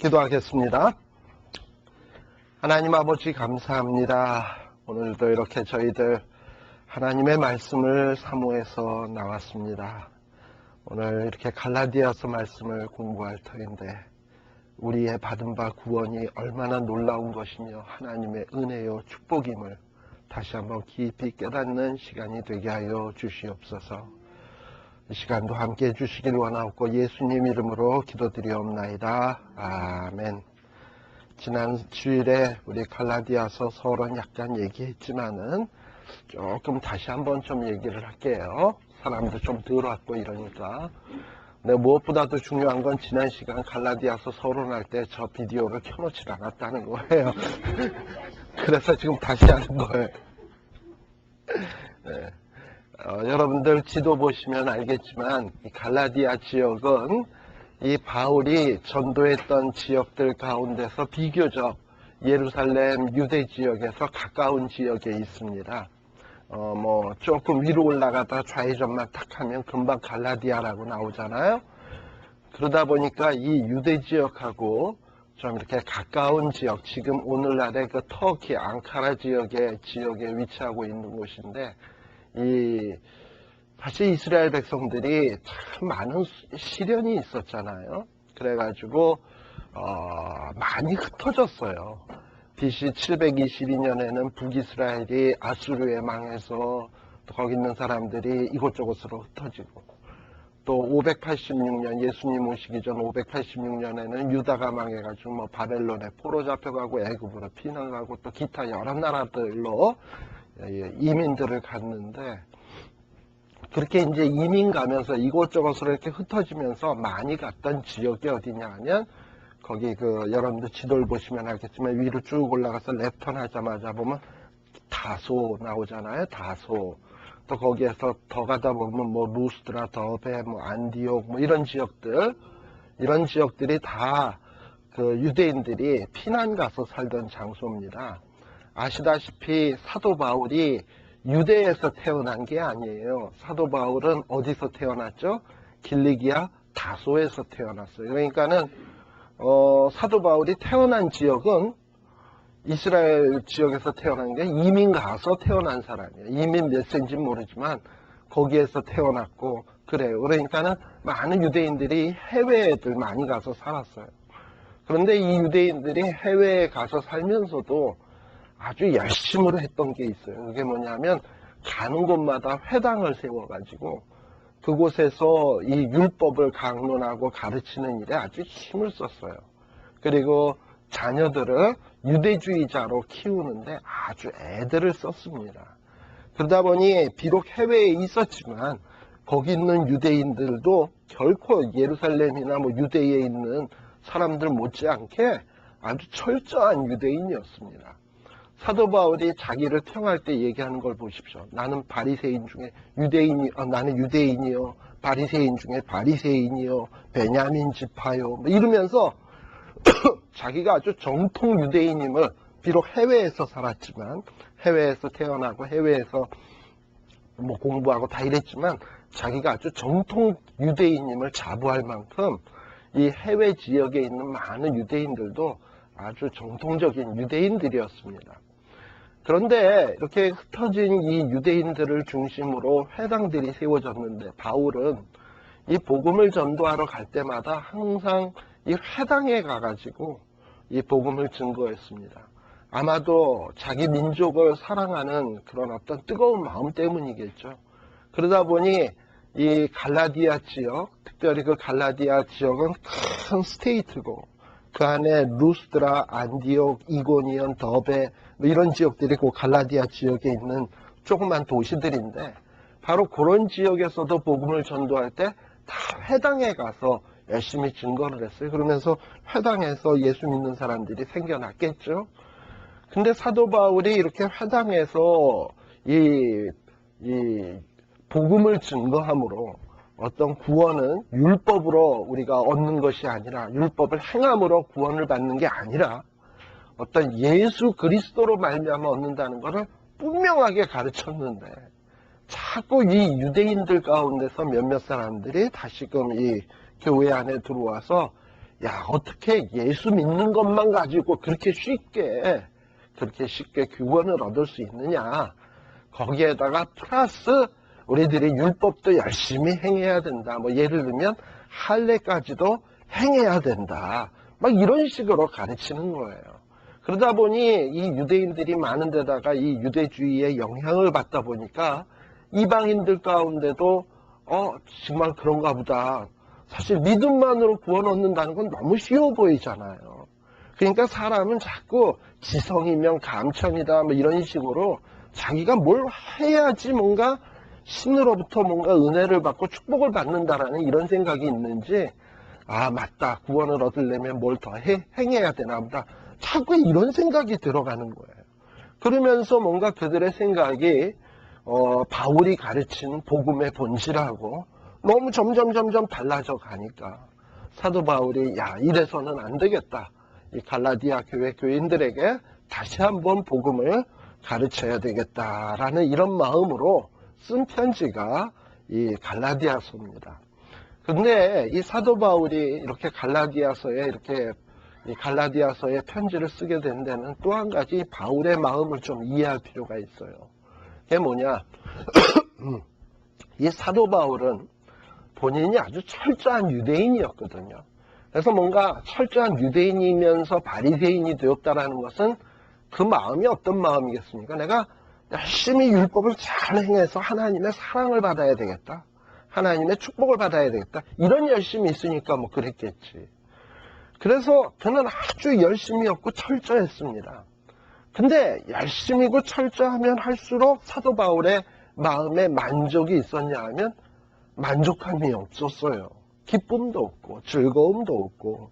기도하겠습니다. 하나님 아버지 감사합니다. 오늘도 이렇게 저희들 하나님의 말씀을 사모해서 나왔습니다. 오늘 이렇게 갈라디아서 말씀을 공부할 터인데 우리의 받은 바 구원이 얼마나 놀라운 것이며 하나님의 은혜요 축복임을 다시 한번 깊이 깨닫는 시간이 되게 하여 주시옵소서. 이 시간도 함께 해주시길 원하옵고 예수님 이름으로 기도드리옵나이다. 아멘. 지난 주일에 우리 갈라디아서 서론 약간 얘기했지만은 조금 다시 한번 좀 얘기를 할게요. 사람도 좀 덜 왔고 이러니까. 근데 무엇보다도 중요한 건 지난 시간 갈라디아서 서론할 때 저 비디오를 켜놓지 않았다는 거예요. 그래서 지금 다시 하는 거예요. 네. 여러분들 지도 보시면 알겠지만 이 갈라디아 지역은 이 바울이 전도했던 지역들 가운데서 비교적 예루살렘 유대 지역에서 가까운 지역에 있습니다. 조금 위로 올라가다 좌회전만 탁 하면 금방 갈라디아라고 나오잖아요. 그러다 보니까 이 유대 지역하고 좀 이렇게 가까운 지역, 지금 오늘날의 그 터키 앙카라 지역에 위치하고 있는 곳인데, 사실 이스라엘 백성들이 참 많은 시련이 있었잖아요. 그래가지고 많이 흩어졌어요. BC 722년에는 북이스라엘이 아수르에 망해서 거기 있는 사람들이 이곳저곳으로 흩어지고, 또 586년 예수님 오시기 전 586년에는 유다가 망해가지고 바벨론에 포로 잡혀가고 애굽으로 피난가고 또 기타 여러 나라들로 이민들을 갔는데, 그렇게 이제 이민 가면서 이곳저곳으로 이렇게 흩어지면서 많이 갔던 지역이 어디냐 하면, 거기 여러분들 지도를 보시면 알겠지만 위로 쭉 올라가서 랩턴 하자마자 보면 다소 나오잖아요. 다소. 또 거기에서 더 가다 보면 루스드라, 더베, 안디옥 이런 지역들이 다 유대인들이 피난 가서 살던 장소입니다. 아시다시피 사도 바울이 유대에서 태어난 게 아니에요. 사도 바울은 어디서 태어났죠? 길리기아 다소에서 태어났어요. 그러니까는 사도 바울이 태어난 지역은 이스라엘 지역에서 태어난 게 이민 가서 태어난 사람이에요. 이민 몇 세인지는 모르지만 거기에서 태어났고 그래요. 그러니까는 많은 유대인들이 해외에들 많이 가서 살았어요. 그런데 이 유대인들이 해외에 가서 살면서도 아주 열심으로 했던 게 있어요. 그게 뭐냐면 가는 곳마다 회당을 세워가지고 그곳에서 이 율법을 강론하고 가르치는 일에 아주 힘을 썼어요. 그리고 자녀들을 유대주의자로 키우는데 아주 애들을 썼습니다. 그러다 보니 비록 해외에 있었지만 거기 있는 유대인들도 결코 예루살렘이나 유대에 있는 사람들 못지않게 아주 철저한 유대인이었습니다. 사도 바울이 자기를 평할 때 얘기하는 걸 보십시오. 나는 바리새인 중에 나는 유대인이요, 바리새인 중에 바리새인이요, 베냐민 지파요, 이러면서 자기가 아주 정통 유대인임을, 비록 해외에서 살았지만, 해외에서 태어나고 해외에서 공부하고 다 이랬지만 자기가 아주 정통 유대인임을 자부할 만큼 이 해외 지역에 있는 많은 유대인들도 아주 정통적인 유대인들이었습니다. 그런데 이렇게 흩어진 이 유대인들을 중심으로 회당들이 세워졌는데, 바울은 이 복음을 전도하러 갈 때마다 항상 이 회당에 가가지고 이 복음을 증거했습니다. 아마도 자기 민족을 사랑하는 그런 어떤 뜨거운 마음 때문이겠죠. 그러다 보니 이 갈라디아 지역, 특별히 그 갈라디아 지역은 큰 스테이트고 그 안에 루스드라, 안디옥, 이고니온, 더베 이런 지역들이 그 갈라디아 지역에 있는 조그만 도시들인데, 바로 그런 지역에서도 복음을 전도할 때 다 회당에 가서 열심히 증거를 했어요. 그러면서 회당에서 예수 믿는 사람들이 생겨났겠죠. 근데 사도 바울이 이렇게 회당에서 이 복음을 증거함으로 어떤 구원은 율법으로 우리가 얻는 것이 아니라, 율법을 행함으로 구원을 받는 게 아니라 어떤 예수 그리스도로 말미암아 얻는다는 것을 분명하게 가르쳤는데, 자꾸 이 유대인들 가운데서 몇몇 사람들이 다시금 이 교회 안에 들어와서 야, 어떻게 예수 믿는 것만 가지고 그렇게 쉽게 구원을 얻을 수 있느냐. 거기에다가 플러스 우리들이 율법도 열심히 행해야 된다. 뭐 예를 들면 할례까지도 행해야 된다. 막 이런 식으로 가르치는 거예요. 그러다 보니 이 유대인들이 많은 데다가 이 유대주의의 영향을 받다 보니까 이방인들 가운데도 정말 그런가 보다. 사실 믿음만으로 구원 얻는다는 건 너무 쉬워 보이잖아요. 그러니까 사람은 자꾸 지성이면 감천이다 뭐 이런 식으로 자기가 뭘 해야지 뭔가 신으로부터 뭔가 은혜를 받고 축복을 받는다라는 이런 생각이 있는지, 아 맞다, 구원을 얻으려면 뭘 더 행해야 되나 보다, 자꾸 이런 생각이 들어가는 거예요. 그러면서 뭔가 그들의 생각이 바울이 가르친 복음의 본질하고 너무 점점 달라져 가니까 사도 바울이 야, 이래서는 안 되겠다, 이 갈라디아 교회 교인들에게 다시 한번 복음을 가르쳐야 되겠다라는 이런 마음으로 쓴 편지가 이 갈라디아서입니다. 근데 이 사도 바울이 이렇게 갈라디아서에 이 갈라디아서에 편지를 쓰게 된 데는 또 한 가지 바울의 마음을 좀 이해할 필요가 있어요. 그게 뭐냐? 이 사도 바울은 본인이 아주 철저한 유대인이었거든요. 그래서 뭔가 철저한 유대인이면서 바리새인이 되었다라는 것은 그 마음이 어떤 마음이겠습니까? 내가 열심히 율법을 잘 행해서 하나님의 사랑을 받아야 되겠다, 하나님의 축복을 받아야 되겠다, 이런 열심이 있으니까 뭐 그랬겠지. 그래서 그는 아주 열심히였고 철저했습니다. 근데 열심히고 철저하면 할수록 사도 바울의 마음에 만족이 있었냐 하면 만족함이 없었어요. 기쁨도 없고 즐거움도 없고.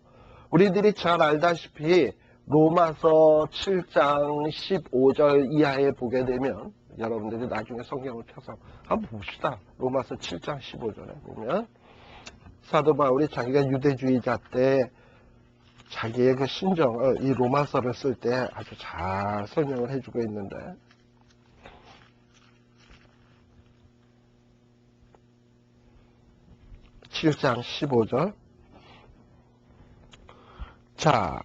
우리들이 잘 알다시피 로마서 7장 15절 이하에 보게 되면, 여러분들이 나중에 성경을 펴서 한번 봅시다. 로마서 7장 15절에 보면 사도 바울이 자기가 유대주의자 때 자기의 그 심정을 이 로마서를 쓸 때 아주 잘 설명을 해주고 있는데, (7장 15절) 자,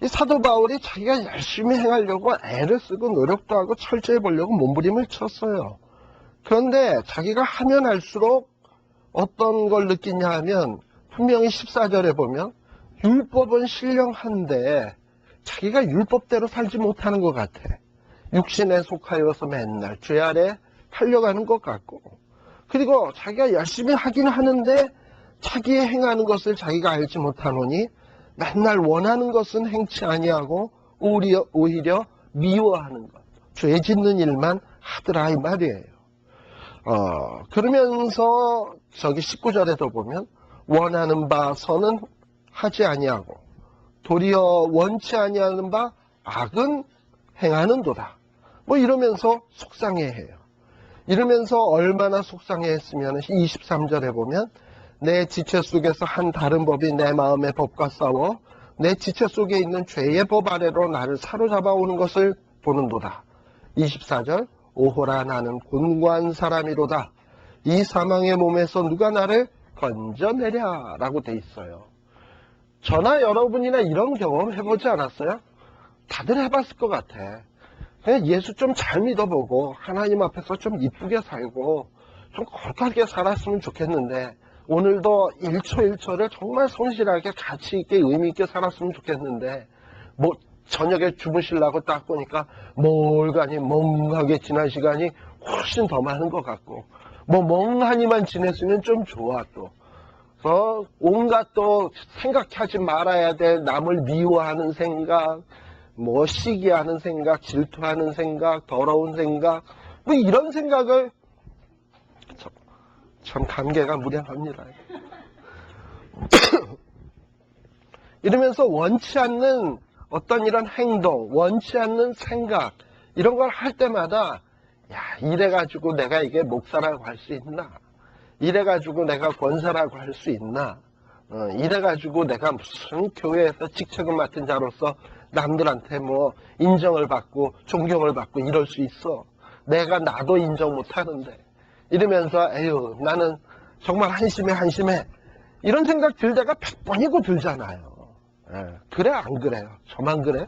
이 사도 바울이 자기가 열심히 행하려고 애를 쓰고 노력도 하고 철저해 보려고 몸부림을 쳤어요. 그런데 자기가 하면 할수록 어떤 걸 느끼냐 하면, 분명히 14절에 보면 율법은 신령한데 자기가 율법대로 살지 못하는 것 같아. 육신에 속하여서 맨날 죄 아래 팔려가는 것 같고, 그리고 자기가 열심히 하긴 하는데 자기의 행하는 것을 자기가 알지 못하노니 맨날 원하는 것은 행치 아니하고 오히려 미워하는 것, 죄 짓는 일만 하더라 이 말이에요. 그러면서 저기 19절에도 보면 원하는 바 선은 하지 아니하고 도리어 원치 아니하는 바 악은 행하는도다. 뭐 이러면서 속상해해요. 이러면서 얼마나 속상해했으면 23절에 보면 내 지체 속에서 한 다른 법이 내 마음의 법과 싸워 내 지체 속에 있는 죄의 법 아래로 나를 사로잡아 오는 것을 보는도다. 24절 오호라 나는 곤고한 사람이로다. 이 사망의 몸에서 누가 나를 건져내랴 라고 돼 있어요. 저나 여러분이나 이런 경험 해보지 않았어요? 다들 해봤을 것 같아. 그냥 예수 좀 잘 믿어보고 하나님 앞에서 좀 이쁘게 살고 좀 거룩하게 살았으면 좋겠는데, 오늘도 1초 1초를 정말 성실하게 가치 있게 의미 있게 살았으면 좋겠는데, 뭐 저녁에 주무시려고 딱 보니까 멀가니 멍하게 지난 시간이 훨씬 더 많은 것 같고, 뭐 멍하니만 지냈으면 좀 좋아. 또 온갖 또 생각하지 말아야 될 남을 미워하는 생각, 뭐 시기하는 생각, 질투하는 생각, 더러운 생각, 뭐 이런 생각을 참 감개가 무량합니다. 이러면서 원치 않는 어떤 이런 행동, 원치 않는 생각, 이런 걸 할 때마다 야, 이래가지고 내가 이게 목사라고 할 수 있나? 이래가지고 내가 권사라고 할 수 있나? 이래가지고 내가 무슨 교회에서 직책을 맡은 자로서 남들한테 뭐 인정을 받고 존경을 받고 이럴 수 있어? 내가 나도 인정 못하는데. 이러면서 에휴, 나는 정말 한심해 이런 생각 들 때가 100번이고 들잖아요. 예. 그래 안 그래요? 저만 그래?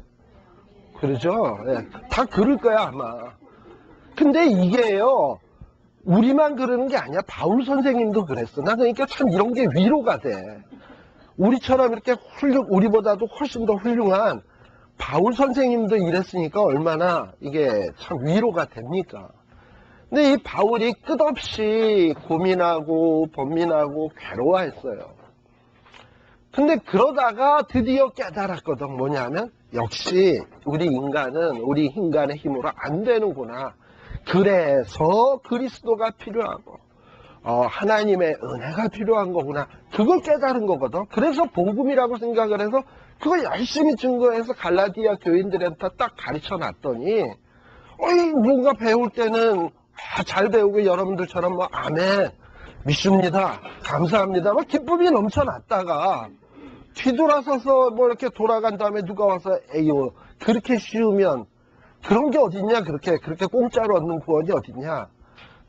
그러죠? 예. 다 그럴 거야 아마. 근데 이게요, 우리만 그러는 게 아니야. 바울 선생님도 그랬어. 나 그러니까 참 이런 게 위로가 돼. 우리처럼 이렇게 우리보다도 훨씬 더 훌륭한 바울 선생님도 이랬으니까 얼마나 이게 참 위로가 됩니까? 근데 이 바울이 끝없이 고민하고 번민하고 괴로워했어요. 근데 그러다가 드디어 깨달았거든. 뭐냐면 역시 우리 인간의 힘으로 안 되는구나. 그래서 그리스도가 필요하고 하나님의 은혜가 필요한 거구나. 그걸 깨달은 거거든. 그래서 복음이라고 생각을 해서 그걸 열심히 증거해서 갈라디아 교인들한테 딱 가르쳐 놨더니 뭔가 배울 때는 잘 배우고 여러분들처럼 뭐 아멘 믿습니다 감사합니다 막 기쁨이 넘쳐났다가 뒤돌아서서 뭐 이렇게 돌아간 다음에 누가 와서 에이요 그렇게 쉬우면 그런 게 어딨냐, 그렇게 공짜로 얻는 구원이 어딨냐,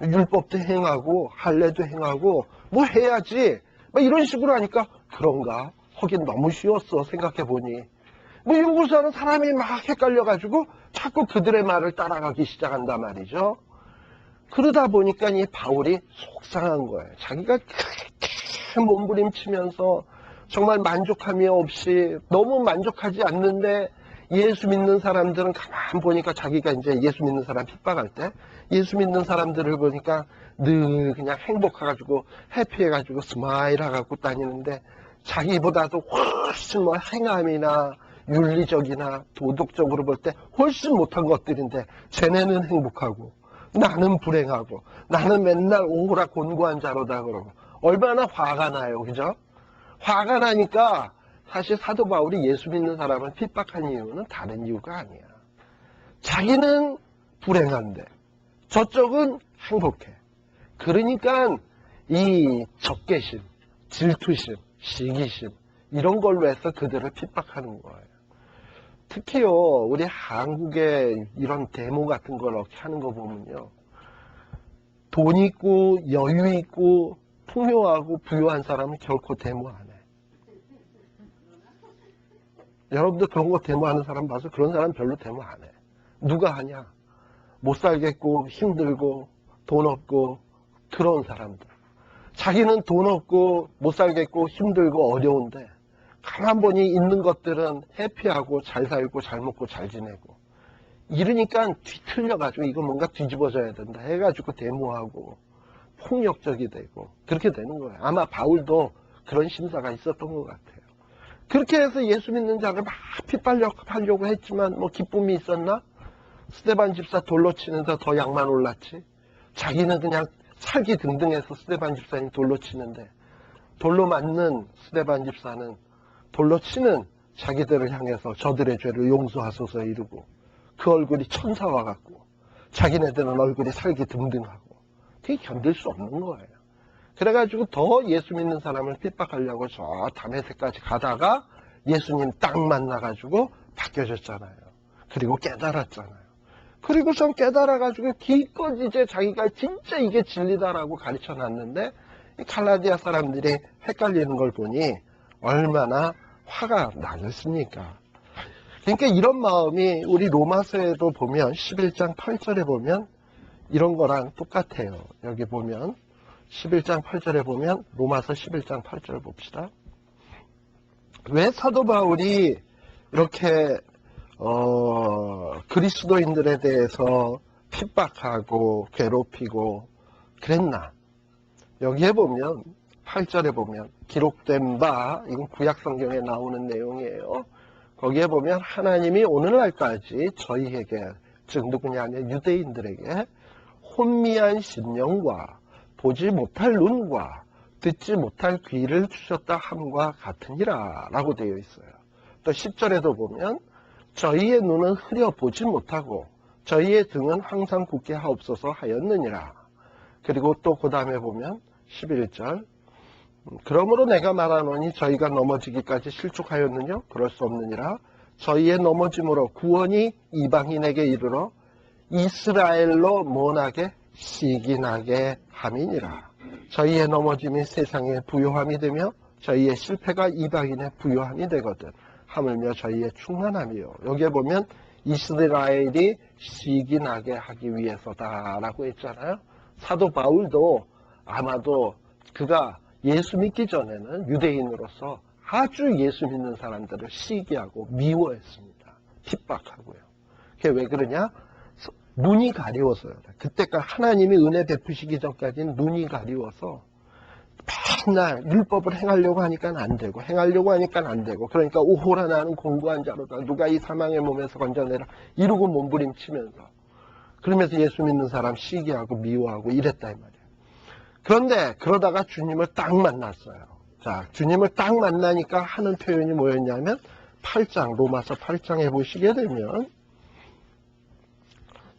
율법도 행하고 할례도 행하고 뭐 해야지 막 이런 식으로 하니까 그런가, 하긴 너무 쉬웠어 생각해보니. 뭐 연구소하는 사람이 막 헷갈려가지고 자꾸 그들의 말을 따라가기 시작한단 말이죠. 그러다 보니까 이 바울이 속상한 거예요. 자기가 그렇게 몸부림치면서 정말 만족함이 없이 너무 만족하지 않는데 예수 믿는 사람들은 가만 보니까 자기가 이제 예수 믿는 사람 핍박할 때 예수 믿는 사람들을 보니까 늘 그냥 행복해가지고 해피해가지고 스마일 해갖고 다니는데 자기보다도 훨씬 뭐 행함이나 윤리적이나 도덕적으로 볼 때 훨씬 못한 것들인데 쟤네는 행복하고 나는 불행하고 나는 맨날 오호라 곤고한 자로다 그러고 얼마나 화가 나요. 그죠? 화가 나니까 사실 사도 바울이 예수 믿는 사람을 핍박한 이유는 다른 이유가 아니야. 자기는 불행한데 저쪽은 행복해. 그러니까 이 적개심, 질투심, 시기심 이런 걸로 해서 그들을 핍박하는 거예요. 특히요 우리 한국의 이런 데모 같은 걸 이렇게 하는 거 보면요, 돈 있고 여유 있고 풍요하고 부유한 사람은 결코 데모 안 해. 여러분들 그런 거 데모하는 사람 봐서 그런 사람 별로 데모 안 해. 누가 하냐? 못 살겠고 힘들고 돈 없고 그런 사람들. 자기는 돈 없고 못 살겠고 힘들고 어려운데 가만 보니 있는 것들은 해피하고 잘 살고 잘 먹고 잘 지내고 이러니까 뒤틀려가지고 이거 뭔가 뒤집어져야 된다 해가지고 데모하고 폭력적이 되고 그렇게 되는 거예요. 아마 바울도 그런 심사가 있었던 것 같아요. 그렇게 해서 예수 믿는 자를 막 핍박하려고 했지만 뭐 기쁨이 있었나? 스데반 집사 돌로 치는데 더 양만 올랐지. 자기는 그냥 살기 등등해서 스데반 집사님 돌로 치는데 돌로 맞는 스데반 집사는 돌로 치는 자기들을 향해서 저들의 죄를 용서하소서 이르고 그 얼굴이 천사와 같고 자기네들은 얼굴이 살기 등등하고 그게 견딜 수 없는 거예요. 그래가지고 더 예수 믿는 사람을 핍박하려고 저 다메섹까지 가다가 예수님 딱 만나가지고 바뀌어졌잖아요. 그리고 깨달았잖아요. 그리고선 깨달아가지고 기껏 이제 자기가 진짜 이게 진리다라고 가르쳐 놨는데 갈라디아 사람들이 헷갈리는 걸 보니 얼마나 화가 나겠습니까? 그러니까 이런 마음이 우리 로마서에도 보면 11장 8절에 보면 이런 거랑 똑같아요. 여기 보면 11장 8절에 보면 로마서 11장 8절 봅시다. 왜 사도 바울이 이렇게 그리스도인들에 대해서 핍박하고 괴롭히고 그랬나? 여기에 보면 8절에 보면 기록된 바, 이건 구약 성경에 나오는 내용이에요. 거기에 보면 하나님이 오늘날까지 저희에게, 즉 누구냐면 유대인들에게 혼미한 심령과 보지 못할 눈과 듣지 못할 귀를 주셨다 함과 같으니라 라고 되어 있어요. 또 10절에도 보면 저희의 눈은 흐려 보지 못하고 저희의 등은 항상 굳게 하옵소서 하였느니라. 그리고 또 그 다음에 보면 11절 그러므로 내가 말하노니 저희가 넘어지기까지 실족하였느냐? 그럴 수 없느니라. 저희의 넘어짐으로 구원이 이방인에게 이르러 이스라엘로 모나게 시기나게 함이니라. 저희의 넘어짐이 세상의 부요함이 되며 저희의 실패가 이방인의 부요함이 되거든. 하물며 저희의 충만함이요. 여기에 보면 이스라엘이 시기나게 하기 위해서다라고 했잖아요. 사도 바울도 아마도 그가 예수 믿기 전에는 유대인으로서 아주 예수 믿는 사람들을 시기하고 미워했습니다. 핍박하고요. 그게 왜 그러냐? 눈이 가리워서요. 그때까지 하나님이 은혜 베푸시기 전까지는 눈이 가리워서 맨날 율법을 행하려고 하니까 안 되고 행하려고 하니까 안 되고 그러니까 오호라 나는 공고한 자로다. 누가 이 사망의 몸에서 건져내라. 이러고 몸부림치면서 그러면서 예수 믿는 사람 시기하고 미워하고 이랬다 이 말이에요. 그런데 그러다가 주님을 딱 만났어요. 자, 주님을 딱 만나니까 하는 표현이 뭐였냐면 8장 로마서 8장에 보시게 되면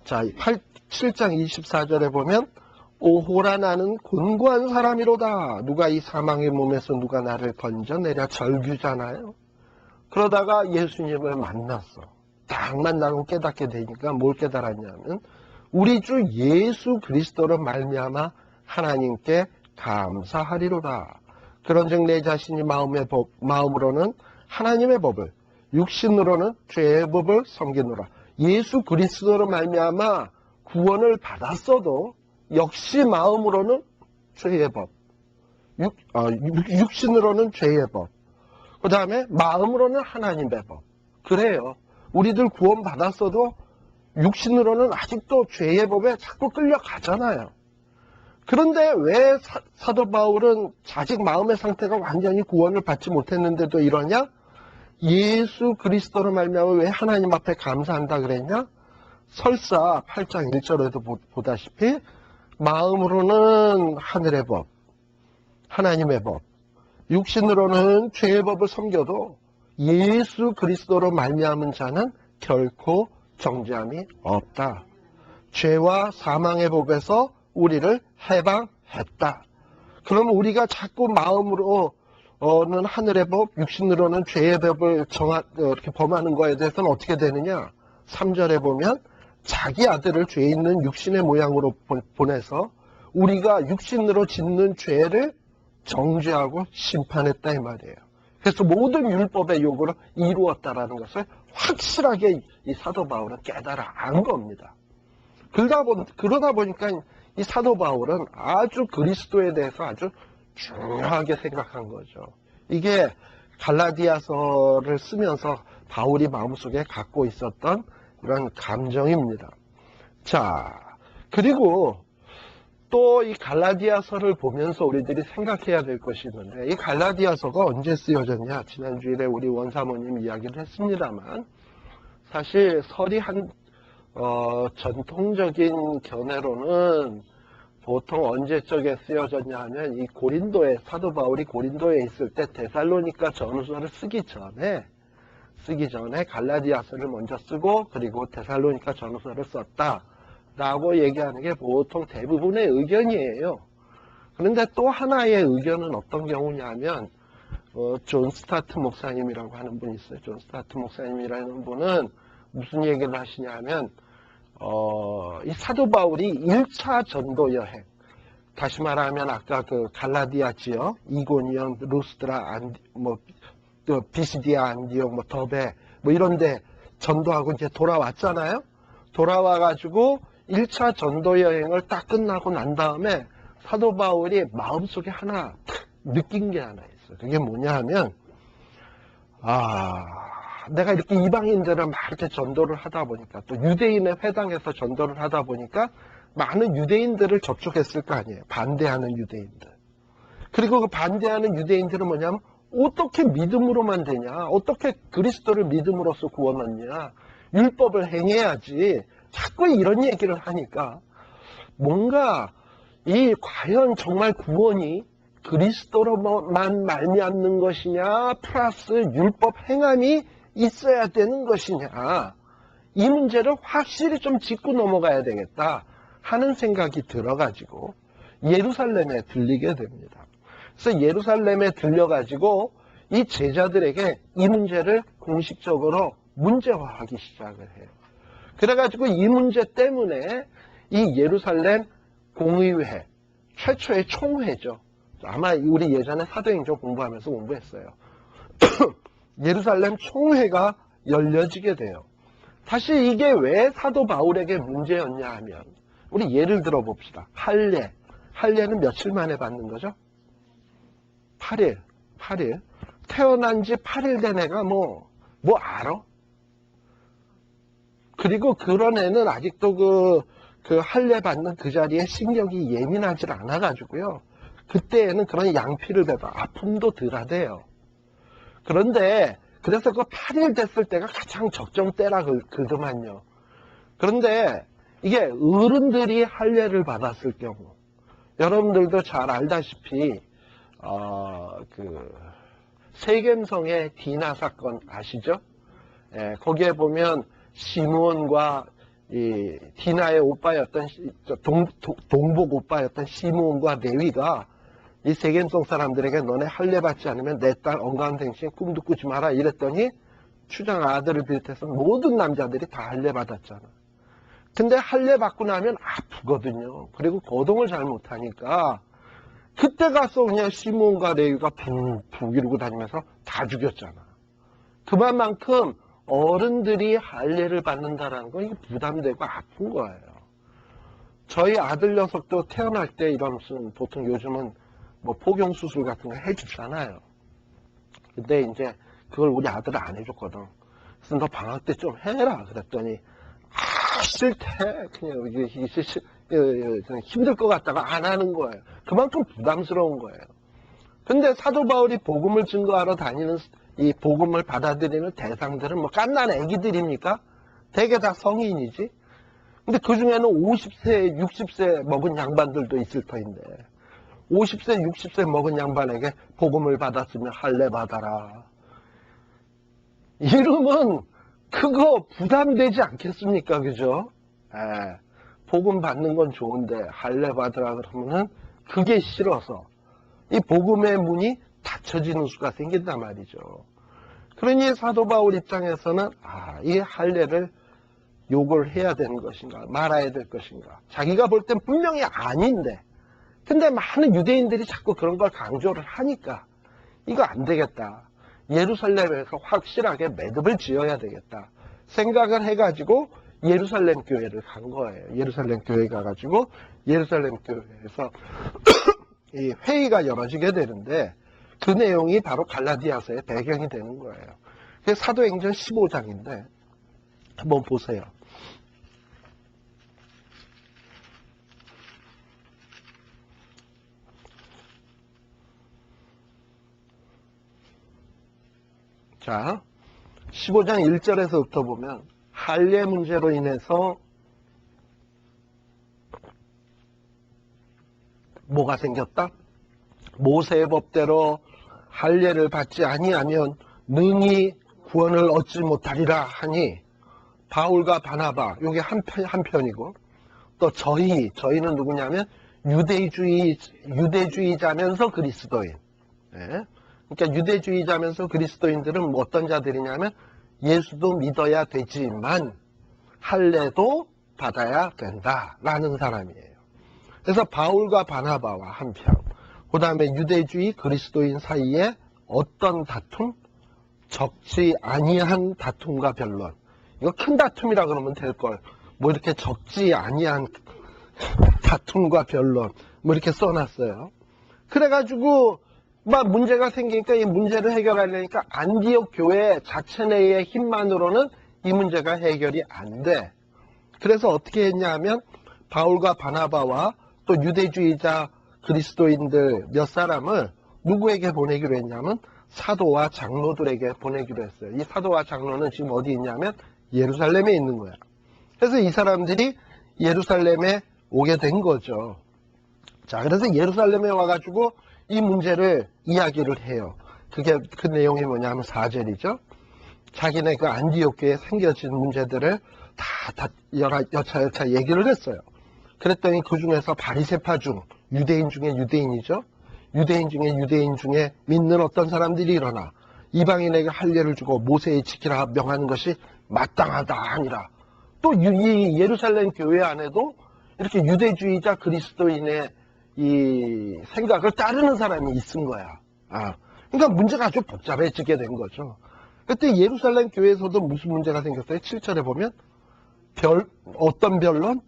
자, 7장 24절에 보면 오호라 나는 곤고한 사람이로다. 누가 이 사망의 몸에서 누가 나를 건져내랴. 절규잖아요. 그러다가 예수님을 만났어. 딱 만나고 깨닫게 되니까 뭘 깨달았냐면 우리 주 예수 그리스도로 말미암아 하나님께 감사하리로다. 그런즉 내 자신이 마음으로는 하나님의 법을 육신으로는 죄의 법을 섬기노라. 예수 그리스도로 말미암아 구원을 받았어도 역시 마음으로는 죄의 법, 육신으로는 죄의 법, 그 다음에 마음으로는 하나님의 법. 그래요. 우리들 구원 받았어도 육신으로는 아직도 죄의 법에 자꾸 끌려가잖아요. 그런데 왜 사도 바울은 아직 마음의 상태가 완전히 구원을 받지 못했는데도 이러냐? 예수 그리스도로 말미암아 왜 하나님 앞에 감사한다 그랬냐? 설사 8장 1절에도 보다시피 마음으로는 하늘의 법, 하나님의 법, 육신으로는 죄의 법을 섬겨도 예수 그리스도로 말미암은 자는 결코 정죄함이 없다. 죄와 사망의 법에서 우리를 해방했다. 그럼 우리가 자꾸 마음으로는 하늘의 법, 육신으로는 죄의 법을 이렇게 범하는 거에 대해서는 어떻게 되느냐? 3절에 보면 자기 아들을 죄 있는 육신의 모양으로 보내서 우리가 육신으로 짓는 죄를 정죄하고 심판했다 이 말이에요. 그래서 모든 율법의 요구를 이루었다라는 것을 확실하게 이 사도 바울은 깨달아 안 겁니다. 그러다 보니까 이 사도 바울은 아주 그리스도에 대해서 아주 중요하게 생각한 거죠. 이게 갈라디아서를 쓰면서 바울이 마음속에 갖고 있었던 이런 감정입니다. 자, 그리고 또 이 갈라디아서를 보면서 우리들이 생각해야 될 것이 있는데 이 갈라디아서가 언제 쓰여졌냐? 지난주일에 우리 원사모님 이야기를 했습니다만 사실 설이 전통적인 견해로는 보통 언제적에 쓰여졌냐 하면 이 사도 바울이 고린도에 있을 때 데살로니가 전후서를 쓰기 전에 갈라디아서를 먼저 쓰고 그리고 데살로니가 전후서를 썼다라고 얘기하는 게 보통 대부분의 의견이에요. 그런데 또 하나의 의견은 어떤 경우냐면 존 스타트 목사님이라고 하는 분이 있어요. 존 스타트 목사님이라는 분은 무슨 얘기를 하시냐면 이 사도 바울이 1차 전도 여행, 다시 말하면 아까 그 갈라디아 지역, 이고니온, 루스드라, 비시디아, 안디옥, 더베, 이런데 전도하고 이제 돌아왔잖아요. 돌아와가지고 1차 전도 여행을 딱 끝나고 난 다음에 사도 바울이 마음속에 하나 느낀 게 하나 있어요. 그게 뭐냐 하면, 내가 이렇게 이방인들을 막 이렇게 전도를 하다 보니까 또 유대인의 회당에서 전도를 하다 보니까 많은 유대인들을 접촉했을 거 아니에요. 반대하는 유대인들. 그리고 그 반대하는 유대인들은 뭐냐면 어떻게 믿음으로만 되냐? 어떻게 그리스도를 믿음으로써 구원 얻냐? 율법을 행해야지. 자꾸 이런 얘기를 하니까 뭔가 과연 정말 구원이 그리스도로만 말미암는 것이냐? 플러스 율법 행함이 있어야 되는 것이냐? 이 문제를 확실히 좀 짚고 넘어가야 되겠다 하는 생각이 들어가지고 예루살렘에 들리게 됩니다. 그래서 예루살렘에 들려가지고 이 제자들에게 이 문제를 공식적으로 문제화하기 시작을 해요. 그래가지고 이 문제 때문에 이 예루살렘 공의회, 최초의 총회죠. 아마 우리 예전에 사도행전 공부하면서 공부했어요. 예루살렘 총회가 열려지게 돼요. 다시 이게 왜 사도 바울에게 문제였냐 하면 우리 예를 들어 봅시다. 할례. 할례는 며칠 만에 받는 거죠? 8일. 태어난 지 8일 된 애가 뭐 알아? 그리고 그런 애는 아직도 그 할례 받는 그 자리에 신경이 예민하지 않아가지고요. 그때에는 그런 양피를 배봐 아픔도 덜하대요. 그런데 그래서 그 8일 됐을 때가 가장 적정 때라 그더만요. 그런데 이게 어른들이 할례를 받았을 경우 여러분들도 잘 알다시피 세겜성의 디나 사건 아시죠? 예, 거기에 보면 시므온과 이 디나의 오빠였던 동복 오빠였던 시므온과 레위가 이 세겜성 사람들에게 너네 할례 받지 않으면 내 딸 언감생신 꿈도 꾸지 마라 이랬더니 추장 아들을 비롯해서 모든 남자들이 다 할례 받았잖아. 근데 할례 받고 나면 아프거든요. 그리고 거동을 잘 못하니까 그때 가서 그냥 시므온과 레위가 푹 이러고 다니면서 다 죽였잖아. 그만큼 어른들이 할례를 받는다라는 건 부담되고 아픈 거예요. 저희 아들 녀석도 태어날 때 이런 무슨 보통 요즘은 뭐 포경수술 같은 거 해주잖아요. 근데 이제 그걸 우리 아들은 안 해줬거든. 그래서 너 방학 때 좀 해라 그랬더니 싫대. 그냥 힘들 것 같다가 안 하는 거예요. 그만큼 부담스러운 거예요. 근데 사도 바울이 복음을 증거하러 다니는 이 복음을 받아들이는 대상들은 뭐 갓난 애기들입니까? 대개 다 성인이지. 근데 그 중에는 50세, 60세 먹은 양반들도 있을 터인데 50세, 60세 먹은 양반에게 복음을 받았으면 할례 받아라. 이러면 그거 부담되지 않겠습니까? 그죠? 예, 복음 받는 건 좋은데 할례 받으라 그러면은 그게 싫어서 이 복음의 문이 닫혀지는 수가 생긴단 말이죠. 그러니 사도 바울 입장에서는 이 할례를 요구를 해야 되는 것인가 말아야 될 것인가 자기가 볼 땐 분명히 아닌데 근데 많은 유대인들이 자꾸 그런 걸 강조를 하니까 이거 안 되겠다. 예루살렘에서 확실하게 매듭을 지어야 되겠다. 생각을 해가지고 예루살렘 교회를 간 거예요. 예루살렘 교회 가가지고 예루살렘 교회에서 이 회의가 열어지게 되는데 그 내용이 바로 갈라디아서의 배경이 되는 거예요. 그게 사도행전 15장인데 한번 보세요. 자, 15장 1절에서부터 보면 할례 문제로 인해서 뭐가 생겼다? 모세의 법대로 할례를 받지 아니하면 능히 구원을 얻지 못하리라 하니 바울과 바나바 요게 한편이고 또 저희는 누구냐면 유대주의자면서 그리스도인. 예? 그러니까 유대주의자면서 그리스도인들은 뭐 어떤 자들이냐면 예수도 믿어야 되지만 할례도 받아야 된다라는 사람이에요. 그래서 바울과 바나바와 한편, 그 다음에 유대주의 그리스도인 사이에 어떤 다툼? 적지 아니한 다툼과 변론. 이거 큰 다툼이라 그러면 될걸. 뭐 이렇게 적지 아니한 다툼과 변론 뭐 이렇게 써놨어요. 그래가지고 막 문제가 생기니까 이 문제를 해결하려니까 안디옥 교회 자체 내의 힘만으로는 이 문제가 해결이 안 돼. 그래서 어떻게 했냐 하면 바울과 바나바와 또 유대주의자 그리스도인들 몇 사람을 누구에게 보내기로 했냐면 사도와 장로들에게 보내기로 했어요. 이 사도와 장로는 지금 어디 있냐면 예루살렘에 있는 거야. 그래서 이 사람들이 예루살렘에 오게 된 거죠. 자, 그래서 예루살렘에 와가지고 이 문제를 이야기를 해요. 그 내용이 뭐냐면 4절이죠. 자기네 그 안디옥 교회에 생겨진 문제들을 다 여차여차 얘기를 했어요. 그랬더니 그 중에서 바리새파 중 유대인 중에 유대인이죠. 유대인 중에 믿는 어떤 사람들이 일어나 이방인에게 할례를 주고 모세의 지키라 명하는 것이 마땅하다 아니라 또 이 예루살렘 교회 안에도 이렇게 유대주의자 그리스도인의 이 생각을 따르는 사람이 있은 거야. 그러니까 문제가 아주 복잡해지게 된 거죠. 그때 예루살렘 교회에서도 무슨 문제가 생겼어요? 7절에 보면 어떤 변론?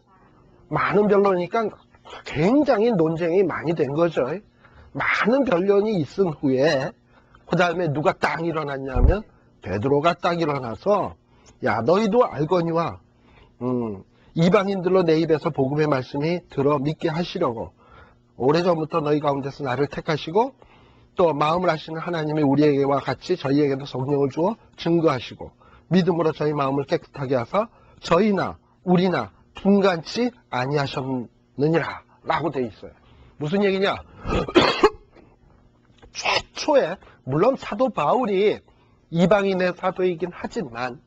많은 변론이니까 굉장히 논쟁이 많이 된 거죠. 많은 변론이 있은 후에 그 다음에 누가 딱 일어났냐면 베드로가 딱 일어나서 야 너희도 알거니와 이방인들로 내 입에서 복음의 말씀이 들어 믿게 하시려고 오래전부터 너희 가운데서 나를 택하시고 또 마음을 아시는 하나님이 우리에게와 같이 저희에게도 성령을 주어 증거하시고 믿음으로 저희 마음을 깨끗하게 하사 저희나 우리나 분간치 아니하셨느니라 라고 돼 있어요. 무슨 얘기냐? 최초에 물론 사도 바울이 이방인의 사도이긴 하지만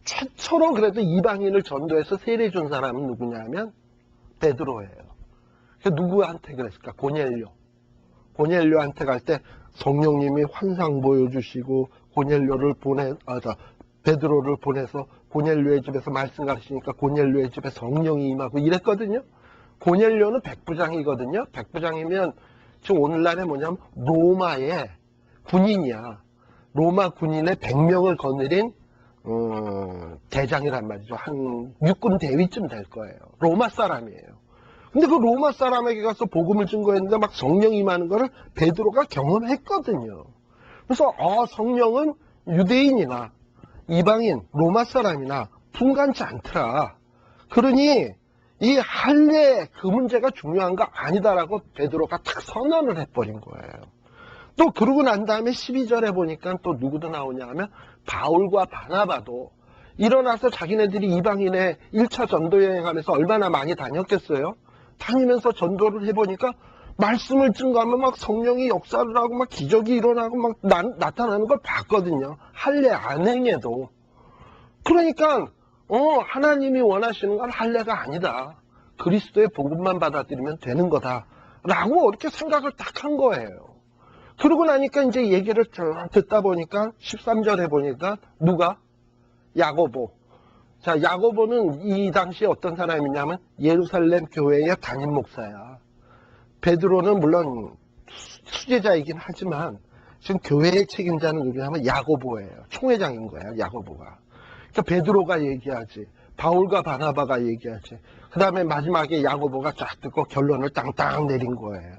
최초로 그래도 이방인을 전도해서 세례 준 사람은 누구냐면 베드로예요. 그래서 누구한테 그랬을까? 고넬료한테 갈 때 성령님이 환상 보여주시고 베드로를 보내서 고넬료의 집에서 말씀 가르치니까 고넬료의 집에 성령이 임하고 이랬거든요. 고넬료는 백부장이거든요. 백부장이면 지금 오늘날에 뭐냐면 로마의 군인이야. 로마 군인의 100명을 거느린 대장이란 말이죠. 한 육군 대위쯤 될 거예요. 로마 사람이에요. 근데 그 로마 사람에게 가서 복음을 증거했는데 막 성령이 임하는 거를 베드로가 경험했거든요. 그래서 성령은 유대인이나 이방인, 로마 사람이나 분간치 않더라. 그러니 이 할례 그 문제가 중요한 거 아니다라고 베드로가 딱 선언을 해버린 거예요. 또 그러고 난 다음에 12절에 보니까 또 누구도 나오냐 하면 바울과 바나바도 일어나서 자기네들이 이방인의 1차 전도 여행하면서 얼마나 많이 다녔겠어요. 다니면서 전도를 해보니까 말씀을 증거하면 막 성령이 역사를 하고 막 기적이 일어나고 막 나타나는 걸 봤거든요. 할례 안 행해도. 그러니까 하나님이 원하시는 건 할례가 아니다. 그리스도의 복음만 받아들이면 되는 거다. 라고 이렇게 생각을 딱 한 거예요. 그러고 나니까 이제 얘기를 쭉 듣다 보니까 13절에 보니까 누가? 야고보. 자, 야고보는 이 당시에 어떤 사람이냐면 예루살렘 교회의 담임 목사야. 베드로는 물론 수제자이긴 하지만 지금 교회의 책임자는 누구냐면 야고보예요. 총회장인 거야, 야고보가. 그러니까 베드로가 얘기하지. 바울과 바나바가 얘기하지. 그 다음에 마지막에 야고보가 쫙 듣고 결론을 땅땅 내린 거예요.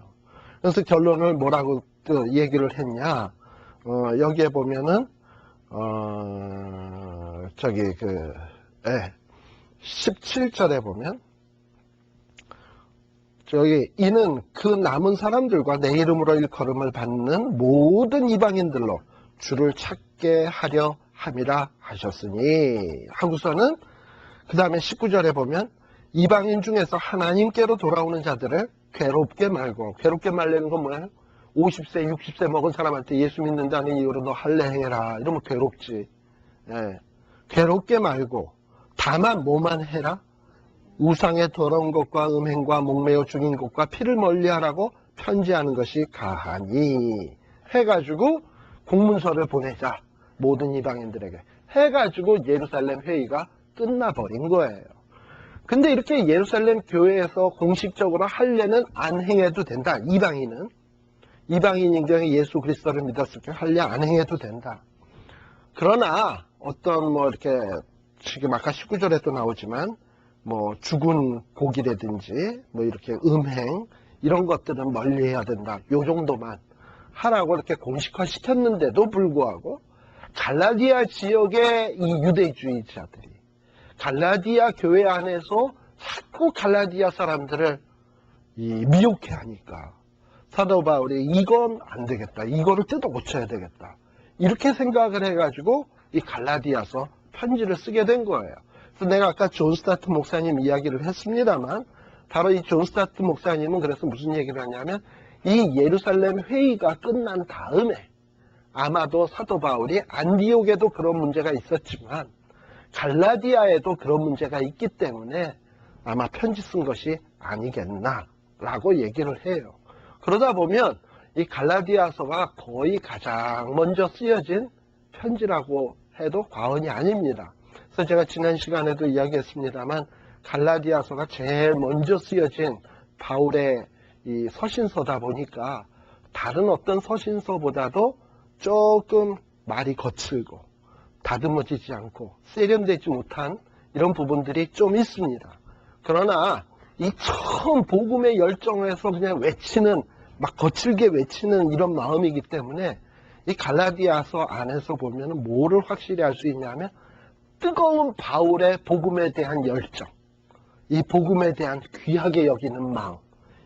그래서 결론을 뭐라고 얘기를 했냐. 여기에 보면은, 17절에 보면, 이는 그 남은 사람들과 내 이름으로 일컬음을 받는 모든 이방인들로 주를 찾게 하려 함이라 하셨으니 하고서는 그 다음에 19절에 보면 이방인 중에서 하나님께로 돌아오는 자들을 괴롭게 말고, 괴롭게 말리는 건 뭐예요? 50세 60세 먹은 사람한테 예수 믿는다는 이유로 너 할례 행해라 이러면 괴롭지. 괴롭게 말고 다만 뭐만 해라? 우상의 더러운 것과 음행과 목매어 죽인 것과 피를 멀리하라고 편지하는 것이 가하니 해가지고 공문서를 보내자. 모든 이방인들에게 해가지고 예루살렘 회의가 끝나버린 거예요. 근데 이렇게 예루살렘 교회에서 공식적으로 할례는 안 행해도 된다. 이방인인 경우에 예수 그리스도를 믿었을 때 할례 안 행해도 된다. 그러나 어떤 이렇게 지금 아까 19절에도 나오지만 죽은 고기라든지 이렇게 음행 이런 것들은 멀리해야 된다. 요 정도만 하라고 이렇게 공식화 시켰는데도 불구하고 갈라디아 지역의 이 유대주의자들이 갈라디아 교회 안에서 자꾸 갈라디아 사람들을 미혹해 하니까 사도 바울이 이건 안 되겠다. 이거를 뜯어 고쳐야 되겠다. 이렇게 생각을 해가지고 이 갈라디아서 편지를 쓰게 된 거예요. 그래서 내가 아까 존 스타트 목사님 이야기를 했습니다만 바로 이 존 스타트 목사님은 그래서 무슨 얘기를 하냐면 이 예루살렘 회의가 끝난 다음에 아마도 사도 바울이 안디옥에도 그런 문제가 있었지만 갈라디아에도 그런 문제가 있기 때문에 아마 편지 쓴 것이 아니겠나라고 얘기를 해요. 그러다 보면 이 갈라디아서가 거의 가장 먼저 쓰여진 편지라고 해도 과언이 아닙니다. 그래서 제가 지난 시간에도 이야기했습니다만 갈라디아서가 제일 먼저 쓰여진 바울의 이 서신서다 보니까 다른 어떤 서신서보다도 조금 말이 거칠고 다듬어지지 않고 세련되지 못한 이런 부분들이 좀 있습니다. 그러나 이 처음 복음의 열정에서 그냥 외치는, 막 거칠게 외치는 이런 마음이기 때문에 이 갈라디아서 안에서 보면 뭐를 확실히 알 수 있냐면 뜨거운 바울의 복음에 대한 열정, 이 복음에 대한 귀하게 여기는 마음,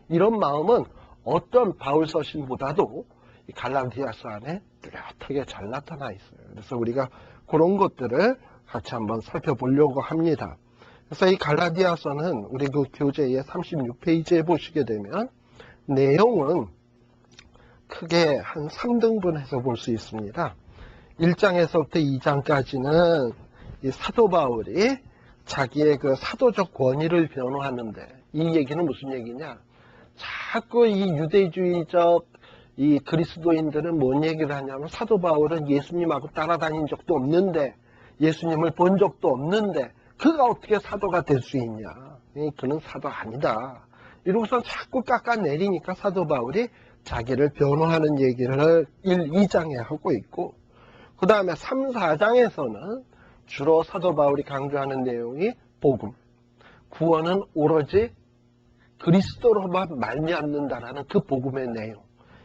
이런 마음은 어떤 바울 서신보다도 이 갈라디아서 안에 뚜렷하게 잘 나타나 있어요. 그래서 우리가 그런 것들을 같이 한번 살펴보려고 합니다. 그래서 이 갈라디아서는 우리 그 교재의 36페이지에 보시게 되면 내용은 크게 한 3등분해서 볼 수 있습니다. 1장에서부터 2장까지는 이 사도 바울이 자기의 그 사도적 권위를 변호하는데, 이 얘기는 무슨 얘기냐? 자꾸 이 유대주의적 이 그리스도인들은 뭔 얘기를 하냐면 사도 바울은 예수님하고 따라다닌 적도 없는데, 예수님을 본 적도 없는데 그가 어떻게 사도가 될 수 있냐? 그는 사도 아니다. 이러고서 자꾸 깎아내리니까 사도 바울이 자기를 변호하는 얘기를 1, 2장에 하고 있고, 그 다음에 3, 4장에서는 주로 사도 바울이 강조하는 내용이 복음, 구원은 오로지 그리스도로만 말미암는다라는 그 복음의 내용,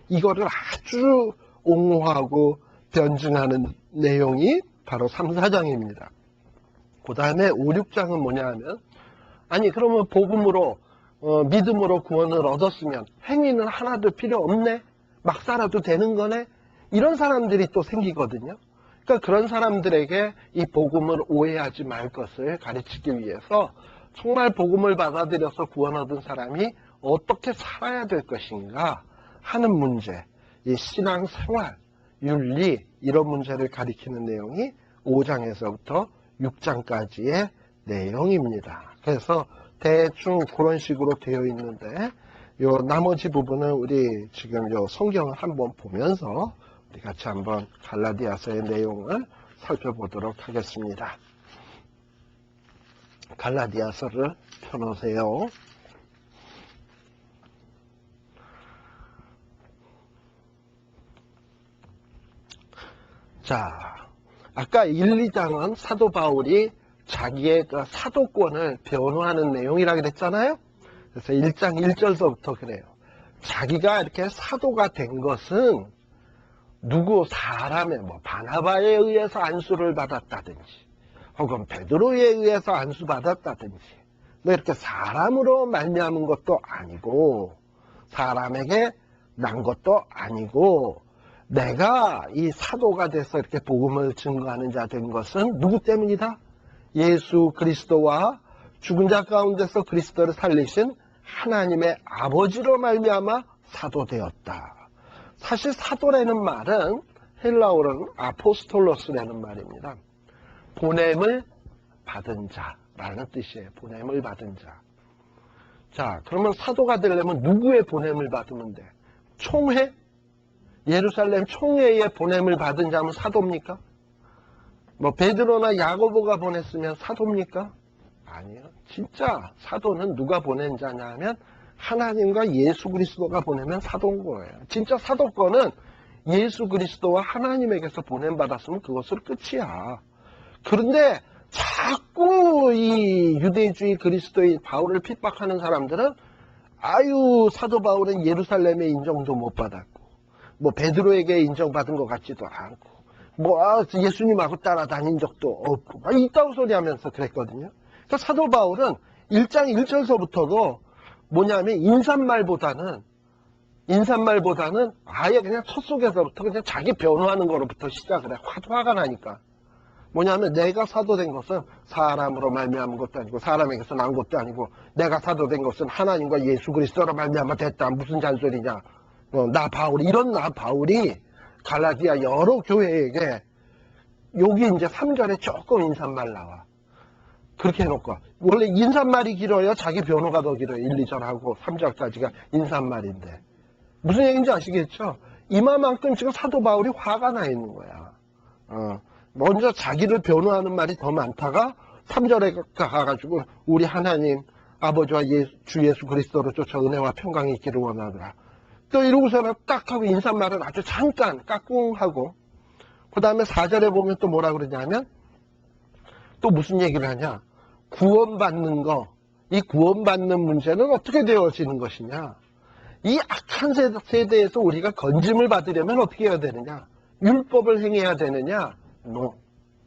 이거를 아주 옹호하고 변증하는 내용이 바로 3, 4장입니다. 그 다음에 5, 6장은 뭐냐 하면, 아니 그러면 복음으로 믿음으로 구원을 얻었으면 행위는 하나도 필요 없네? 막 살아도 되는 거네? 이런 사람들이 또 생기거든요. 그러니까 그런 사람들에게 이 복음을 오해하지 말 것을 가르치기 위해서 정말 복음을 받아들여서 구원 얻은 사람이 어떻게 살아야 될 것인가 하는 문제, 이 신앙생활, 윤리, 이런 문제를 가리키는 내용이 5장에서부터 6장까지의 내용입니다. 그래서 대충 그런 식으로 되어 있는데, 요 나머지 부분은 우리 지금 요 성경을 한번 보면서 우리 같이 한번 갈라디아서의 내용을 살펴보도록 하겠습니다. 갈라디아서를 펴놓으세요. 자, 아까 1, 2장은 사도 바울이 자기의 그 사도권을 변호하는 내용이라고 그랬잖아요. 그래서 1장 1절서부터 그래요. 자기가 이렇게 사도가 된 것은 누구 사람의 바나바에 의해서 안수를 받았다든지, 혹은 베드로에 의해서 안수 받았다든지, 이렇게 사람으로 말미암은 것도 아니고, 사람에게 난 것도 아니고, 내가 이 사도가 돼서 이렇게 복음을 증거하는 자 된 것은 누구 때문이다? 예수 그리스도와 죽은 자 가운데서 그리스도를 살리신 하나님의 아버지로 말미암아 사도되었다. 사실 사도라는 말은 헬라어로는 아포스톨로스라는 말입니다. 보냄을 받은 자라는 뜻이에요. 보냄을 받은 자. 자, 그러면 사도가 되려면 누구의 보냄을 받으면 돼? 총회? 예루살렘 총회의 보냄을 받은 자면 사도입니까? 베드로나 야고보가 보냈으면 사도입니까? 아니요. 진짜 사도는 누가 보낸 자냐 하면 하나님과 예수 그리스도가 보내면 사도인 거예요. 진짜 사도권은 예수 그리스도와 하나님에게서 보냄받았으면 그것으로 끝이야. 그런데 자꾸 이 유대주의 그리스도의 바울을 핍박하는 사람들은 아유 사도 바울은 예루살렘에 인정도 못 받았고 베드로에게 인정받은 것 같지도 않고 예수님하고 따라다닌 적도 없고 막 이따구 소리 하면서 그랬거든요. 그러니까 사도 바울은 1장 1절서부터도 뭐냐면 인사말보다는 아예 그냥 첫 속에서부터 그냥 자기 변호하는 거로부터 시작을 해. 화가 나니까. 뭐냐면 내가 사도된 것은 사람으로 말미암은 것도 아니고 사람에게서 난 것도 아니고 내가 사도된 것은 하나님과 예수 그리스도로 말미암아 됐다. 무슨 잔소리냐. 나 바울이 갈라디아 여러 교회에게 여기 이제 3절에 조금 인사말 나와. 그렇게 해놓고 원래 인사말이 길어요? 자기 변호가 더 길어요? 1, 2절하고 3절까지가 인사말인데 무슨 얘기인지 아시겠죠? 이마만큼 지금 사도 바울이 화가 나 있는 거야. 먼저 자기를 변호하는 말이 더 많다가 3절에 가가지고 우리 하나님 아버지와 주 예수 그리스도로 쫓아 은혜와 평강이 있기를 원하더라. 또 이러고서는 딱 하고 인사말을 아주 잠깐 까꿍하고 그 다음에 4절에 보면 또 뭐라 그러냐면 또 무슨 얘기를 하냐. 구원받는 거, 이 구원받는 문제는 어떻게 되어지는 것이냐. 이 악한 세대에서 우리가 건짐을 받으려면 어떻게 해야 되느냐. 율법을 행해야 되느냐. No.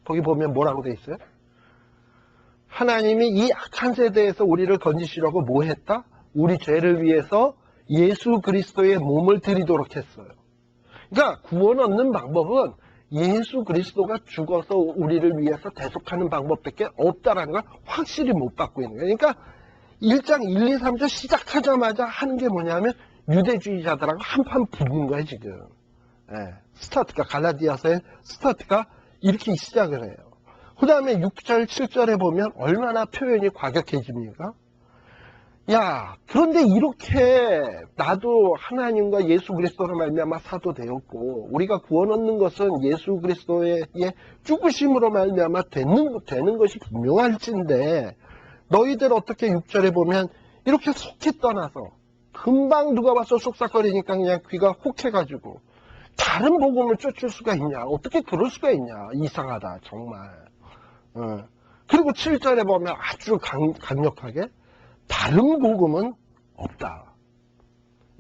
거기 보면 뭐라고 돼 있어요? 하나님이 이 악한 세대에서 우리를 건지시려고 뭐 했다? 우리 죄를 위해서 예수 그리스도의 몸을 드리도록 했어요. 그러니까 구원 얻는 방법은 예수 그리스도가 죽어서 우리를 위해서 대속하는 방법밖에 없다라는 걸 확실히 못 받고 있는 거예요. 그러니까 1장 1, 2, 3절 시작하자마자 하는 게 뭐냐면 유대주의자들하고 한판 붙는 거예요, 지금. 예, 스타트가, 갈라디아서의 스타트가 이렇게 시작을 해요. 그 다음에 6절, 7절에 보면 얼마나 표현이 과격해집니까? 야, 그런데 이렇게 나도 하나님과 예수 그리스도로 말미암아 사도 되었고 우리가 구원 얻는 것은 예수 그리스도의 죽으심으로 말미암아 되는 것이 분명할진데 너희들 어떻게 6절에 보면 이렇게 속히 떠나서 금방 누가 와서 쏙싹거리니까 그냥 귀가 혹해가지고 다른 복음을 쫓을 수가 있냐? 어떻게 그럴 수가 있냐? 이상하다, 정말. 그리고 7절에 보면 아주 강력하게 다른 복음은 없다.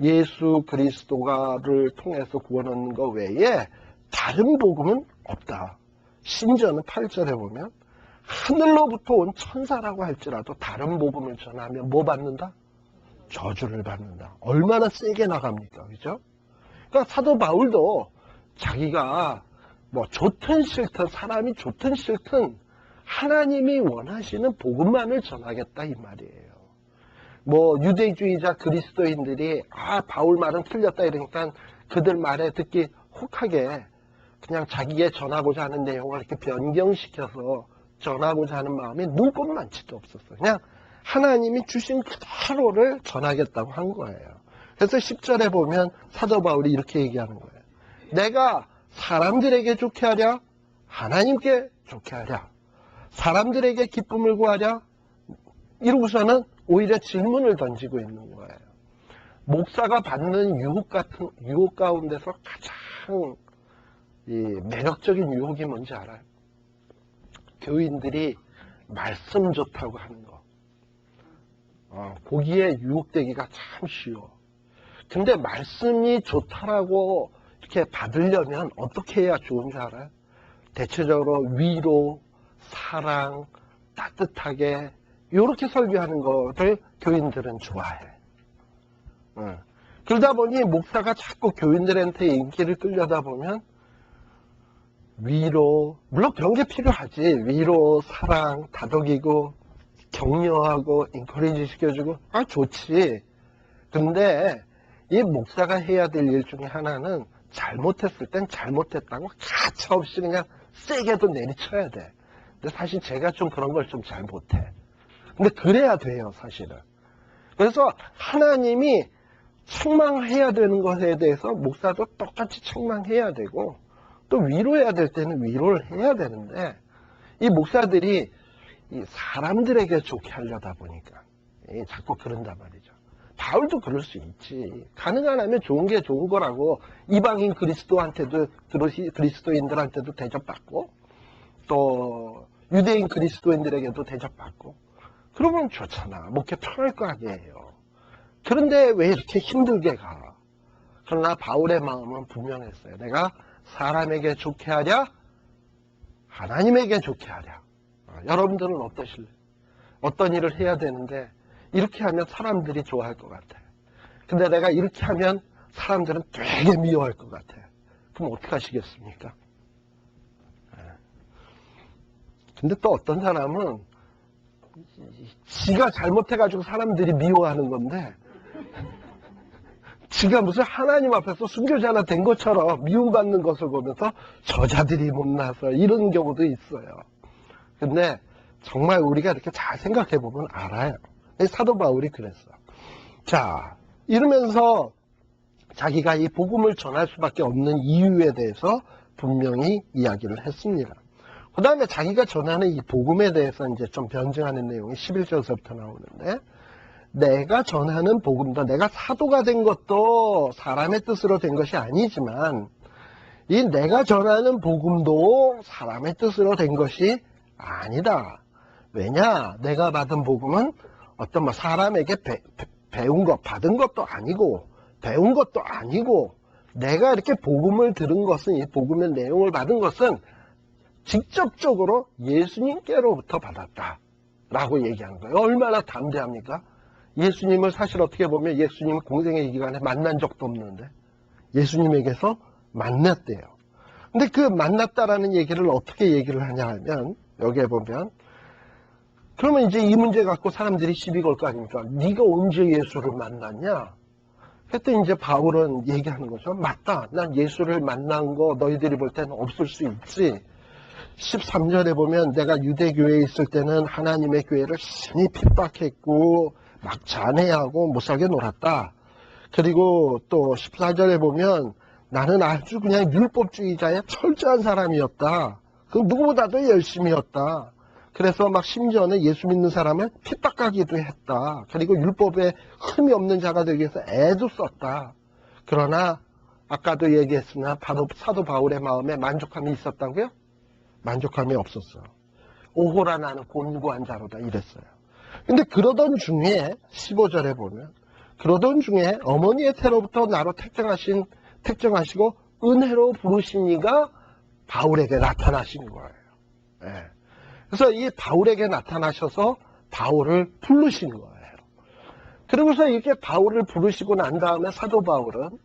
예수 그리스도를 통해서 구원 얻는 것 외에 다른 복음은 없다. 심지어는 8절에 보면 하늘로부터 온 천사라고 할지라도 다른 복음을 전하면 뭐 받는다? 저주를 받는다. 얼마나 세게 나갑니까? 그죠? 그러니까 사도 바울도 자기가 뭐 좋든 싫든 사람이 좋든 싫든 하나님이 원하시는 복음만을 전하겠다 이 말이에요. 뭐 유대주의자 그리스도인들이 바울 말은 틀렸다 이러니까 그들 말에 듣기 혹하게 그냥 자기의 전하고자 하는 내용을 이렇게 변경시켜서 전하고자 하는 마음이 눈꼽만치도 없었어요. 그냥 하나님이 주신 그대로를 전하겠다고 한 거예요. 그래서 10절에 보면 사도 바울이 이렇게 얘기하는 거예요. 내가 사람들에게 좋게 하랴? 하나님께 좋게 하랴? 사람들에게 기쁨을 구하랴? 이러고서는 오히려 질문을 던지고 있는 거예요. 목사가 받는 유혹 가운데서 가장 매력적인 유혹이 뭔지 알아요? 교인들이 말씀 좋다고 하는 거. 거기에 유혹되기가 참 쉬워. 근데 말씀이 좋다라고 이렇게 받으려면 어떻게 해야 좋은 줄 알아요? 대체적으로 위로, 사랑, 따뜻하게 이렇게 설교하는 거를 교인들은 좋아해. 그러다 보니 목사가 자꾸 교인들한테 인기를 끌려다 보면 위로, 물론 그런 게 필요하지. 위로, 사랑, 다독이고 격려하고 인커리지 시켜주고 좋지. 근데 이 목사가 해야 될 일 중에 하나는 잘못했을 땐 잘못했다고 가차없이 그냥 세게도 내리쳐야 돼. 근데 사실 제가 좀 그런 걸 좀 잘 못해. 근데 그래야 돼요, 사실은. 그래서 하나님이 책망해야 되는 것에 대해서 목사도 똑같이 책망해야 되고 또 위로해야 될 때는 위로를 해야 되는데 이 목사들이 이 사람들에게 좋게 하려다 보니까 자꾸 그런단 말이죠. 바울도 그럴 수 있지. 가능하면 좋은 게 좋은 거라고 이방인 그리스도인들한테도 대접받고 또 유대인 그리스도인들에게도 대접받고 그러면 좋잖아. 목회 편할 거 아니에요. 그런데 왜 이렇게 힘들게 가? 그러나 바울의 마음은 분명했어요. 내가 사람에게 좋게 하랴? 하나님에게 좋게 하랴? 여러분들은 어떠실래요? 어떤 일을 해야 되는데 이렇게 하면 사람들이 좋아할 것 같아. 근데 내가 이렇게 하면 사람들은 되게 미워할 것 같아. 그럼 어떻게 하시겠습니까? 근데 또 어떤 사람은 지가 잘못해가지고 사람들이 미워하는 건데 지가 무슨 하나님 앞에서 순교자 하나 된 것처럼 미움받는 것을 보면서 저자들이 못나서 이런 경우도 있어요. 근데 정말 우리가 이렇게 잘 생각해 보면 알아요. 사도 바울이 그랬어. 자, 이러면서 자기가 이 복음을 전할 수밖에 없는 이유에 대해서 분명히 이야기를 했습니다. 그 다음에 자기가 전하는 이 복음에 대해서 이제 좀 변증하는 내용이 11절서부터 나오는데, 내가 전하는 복음도 내가 사도가 된 것도 사람의 뜻으로 된 것이 아니지만 이 내가 전하는 복음도 사람의 뜻으로 된 것이 아니다. 왜냐? 내가 받은 복음은 어떤 사람에게 배운 것, 받은 것도 아니고, 배운 것도 아니고, 내가 이렇게 복음을 들은 것은, 이 복음의 내용을 받은 것은 직접적으로 예수님께로부터 받았다. 라고 얘기하는 거예요. 얼마나 담대합니까? 예수님을 사실 어떻게 보면 예수님 공생의 기간에 만난 적도 없는데, 예수님에게서 만났대요. 근데 그 만났다라는 얘기를 어떻게 얘기를 하냐 하면, 여기에 보면, 그러면 이제 이 문제 갖고 사람들이 시비 걸 거 아닙니까? 네가 언제 예수를 만났냐? 그때 이제 바울은 얘기하는 거죠. 맞다. 난 예수를 만난 거 너희들이 볼 때는 없을 수 있지. 13절에 보면 내가 유대교회에 있을 때는 하나님의 교회를 심히 핍박했고 막 잔해하고 못살게 놀았다. 그리고 또 14절에 보면 나는 아주 그냥 율법주의자의 철저한 사람이었다. 그 누구보다도 열심히였다. 그래서 막 심지어는 예수 믿는 사람을 핍박하기도 했다. 그리고 율법에 흠이 없는 자가 되기 위해서 애도 썼다. 그러나 아까도 얘기했으나 사도 바울의 마음에 만족함이 있었다고요? 만족함이 없었어. 오호라 나는 곤고한 자로다 이랬어요. 근데 그러던 중에 15절에 보면 그러던 중에 어머니의 태로부터 나로 택정하시고 은혜로 부르신 이가 바울에게 나타나신 거예요. 네. 그래서 이 바울에게 나타나셔서 바울을 부르신 거예요. 그러면서 이렇게 바울을 부르시고 난 다음에 사도 바울은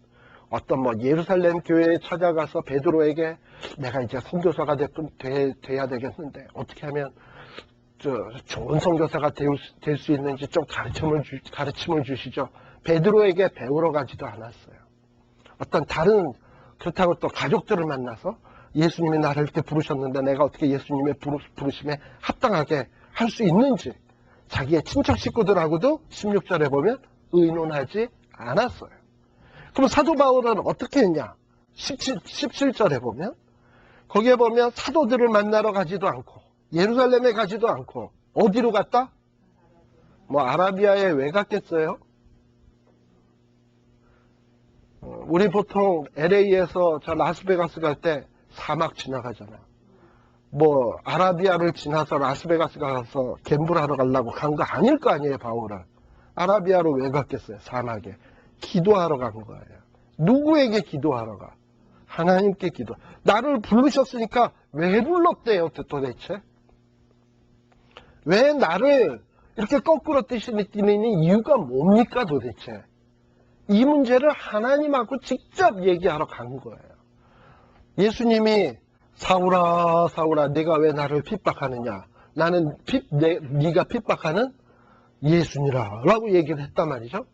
어떤 예루살렘 교회에 찾아가서 베드로에게 내가 이제 선교사가 돼야 되겠는데 어떻게 하면 좋은 선교사가 될 수 있는지 좀 가르침을 주시죠. 베드로에게 배우러 가지도 않았어요. 어떤 다른 그렇다고 또 가족들을 만나서 예수님이 나를 이렇게 부르셨는데 내가 어떻게 예수님의 부르심에 합당하게 할 수 있는지 자기의 친척 식구들하고도 16절에 보면 의논하지 않았어요. 그럼 사도 바울은 어떻게 했냐? 17절에 보면 거기에 보면 사도들을 만나러 가지도 않고 예루살렘에 가지도 않고 어디로 갔다? 아라비아에 왜 갔겠어요? 우리 보통 LA에서 저 라스베가스 갈 때 사막 지나가잖아. 아라비아를 지나서 라스베가스 가서 갬블하러 가려고 간 거 아닐 거 아니에요, 바울은. 아라비아로 왜 갔겠어요, 사막에. 기도하러 간 거예요. 누구에게 기도하러 가? 하나님께 기도. 나를 부르셨으니까 왜 불렀대요, 도대체? 왜 나를 이렇게 거꾸로 뛰는 이유가 뭡니까, 도대체? 이 문제를 하나님하고 직접 얘기하러 간 거예요. 예수님이 사울아 사울아 네가 왜 나를 핍박하느냐. 나는 네가 핍박하는 예수니라 라고 얘기를 했단 말이죠.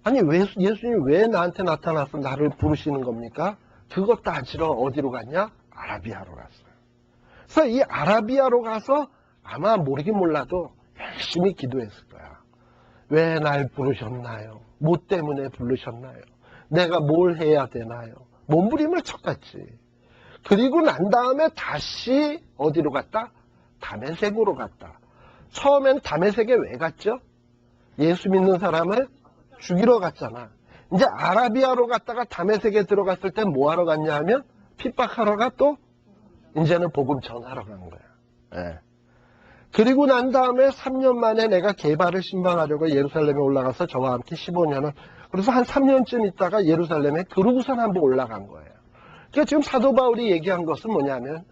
아니 예수님이 왜 나한테 나타나서 나를 부르시는 겁니까? 그거 따지러 어디로 갔냐? 아라비아로 갔어요. 그래서 이 아라비아로 가서 아마 모르긴 몰라도 열심히 기도했을 거야. 왜 날 부르셨나요? 뭐 때문에 부르셨나요? 내가 뭘 해야 되나요? 몸부림을 쳤겠지. 그리고 난 다음에 다시 어디로 갔다? 다메섹으로 갔다. 처음엔 다메섹에 왜 갔죠? 예수 믿는 사람을 죽이러 갔잖아. 이제 아라비아로 갔다가 다메섹에 들어갔을 때 뭐 하러 갔냐 하면 핍박하러 가 또 이제는 복음 전하러 간 거야. 네. 그리고 난 다음에 3년 만에 내가 게바를 신방하려고 예루살렘에 올라가서 저와 함께 15년을 그래서 한 3년쯤 있다가 예루살렘에 그러고선 한번 올라간 거예요. 그러니까 지금 사도 바울이 얘기한 것은 뭐냐면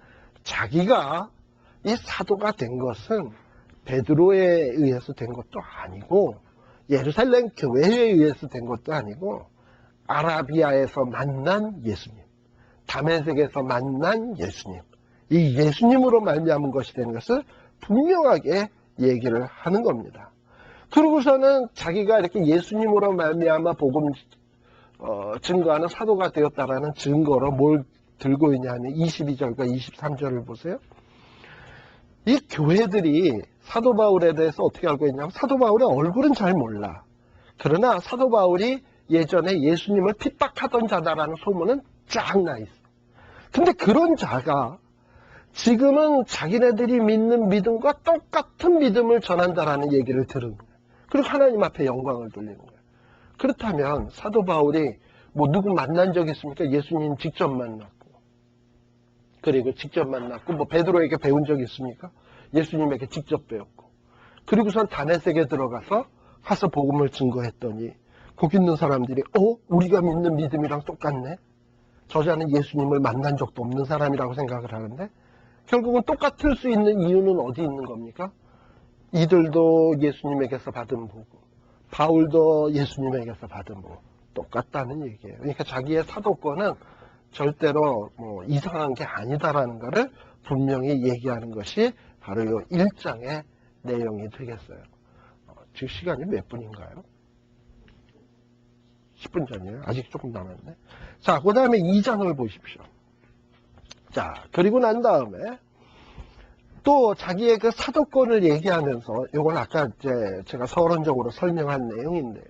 자기가 이 사도가 된 것은 베드로에 의해서 된 것도 아니고 예루살렘 교회에 의해서 된 것도 아니고 아라비아에서 만난 예수님, 다메섹에서 만난 예수님, 이 예수님으로 말미암은 것이 되는 것을 분명하게 얘기를 하는 겁니다. 그러고서는 자기가 이렇게 예수님으로 말미암아 복음 증거하는 사도가 되었다라는 증거로 뭘 들고 있냐 하면 22절과 23절을 보세요. 이 교회들이 사도 바울에 대해서 어떻게 알고 있냐면 사도 바울의 얼굴은 잘 몰라. 그러나 사도 바울이 예전에 예수님을 핍박하던 자다라는 소문은 쫙 나 있어. 근데 그런 자가 지금은 자기네들이 믿는 믿음과 똑같은 믿음을 전한다라는 얘기를 들은 거예요. 그리고 하나님 앞에 영광을 돌리는 거예요. 그렇다면 사도 바울이 누구 만난 적 있습니까? 예수님 직접 만났고 그리고 직접 만났고, 뭐 베드로에게 배운 적 있습니까? 예수님에게 직접 배웠고, 그리고선 다메섹에 들어가서 가서 복음을 증거했더니 거기 있는 사람들이 우리가 믿는 믿음이랑 똑같네. 저자는 예수님을 만난 적도 없는 사람이라고 생각을 하는데, 결국은 똑같을 수 있는 이유는 어디 있는 겁니까? 이들도 예수님에게서 받은 복음, 바울도 예수님에게서 받은 복음, 똑같다는 얘기예요. 그러니까 자기의 사도권은 절대로 뭐 이상한 게 아니다라는 것을 분명히 얘기하는 것이 바로 이 1장의 내용이 되겠어요. 지금 시간이 몇 분인가요? 10분 전이에요. 아직 조금 남았네. 자, 그 다음에 2장을 보십시오. 자, 그리고 난 다음에 또 자기의 그 사도권을 얘기하면서, 이건 아까 이제 제가 서론적으로 설명한 내용인데요.